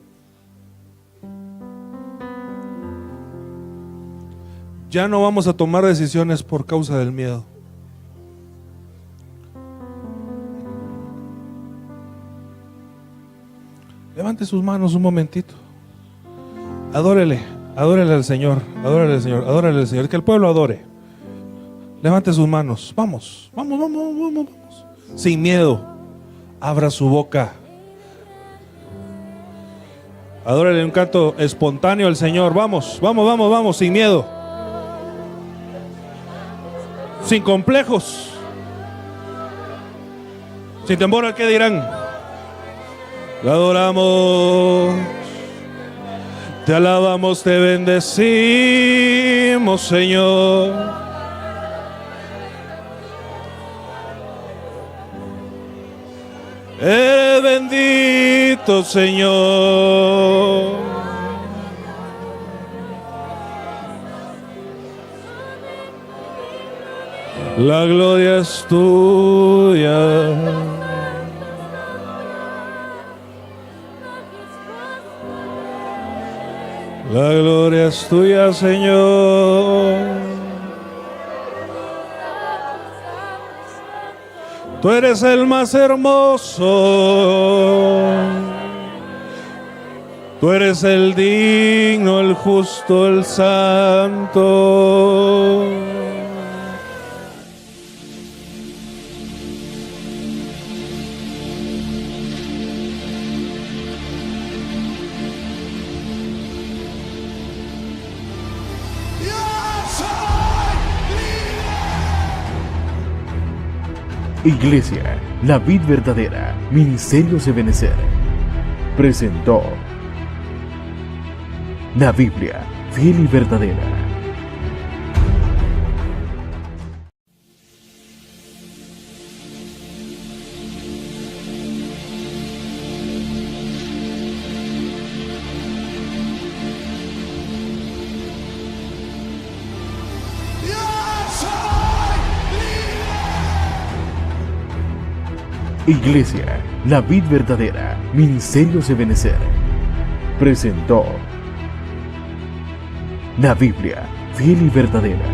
Ya no vamos a tomar decisiones por causa del miedo. Levante sus manos un momentito. Adórele, adórele al Señor, adórele al Señor, adórele al Señor. Que el pueblo adore. Levante sus manos. Vamos, vamos, vamos, vamos, vamos. Sin miedo. Abra su boca. Adórale un canto espontáneo al Señor. Vamos, vamos, vamos, vamos, sin miedo. Sin complejos. Sin temor al que dirán. Te adoramos. Te alabamos, te bendecimos, Señor. Eres bendito, Señor. La gloria es tuya. La gloria es tuya, Señor. Tú eres el más hermoso. Tú eres el digno, el justo, el santo. Iglesia, la vid verdadera, Ministerios de Benecer, presentó la Biblia fiel y verdadera. Iglesia, la vid verdadera, Ministerios de Benecer, presentó la Biblia fiel y verdadera.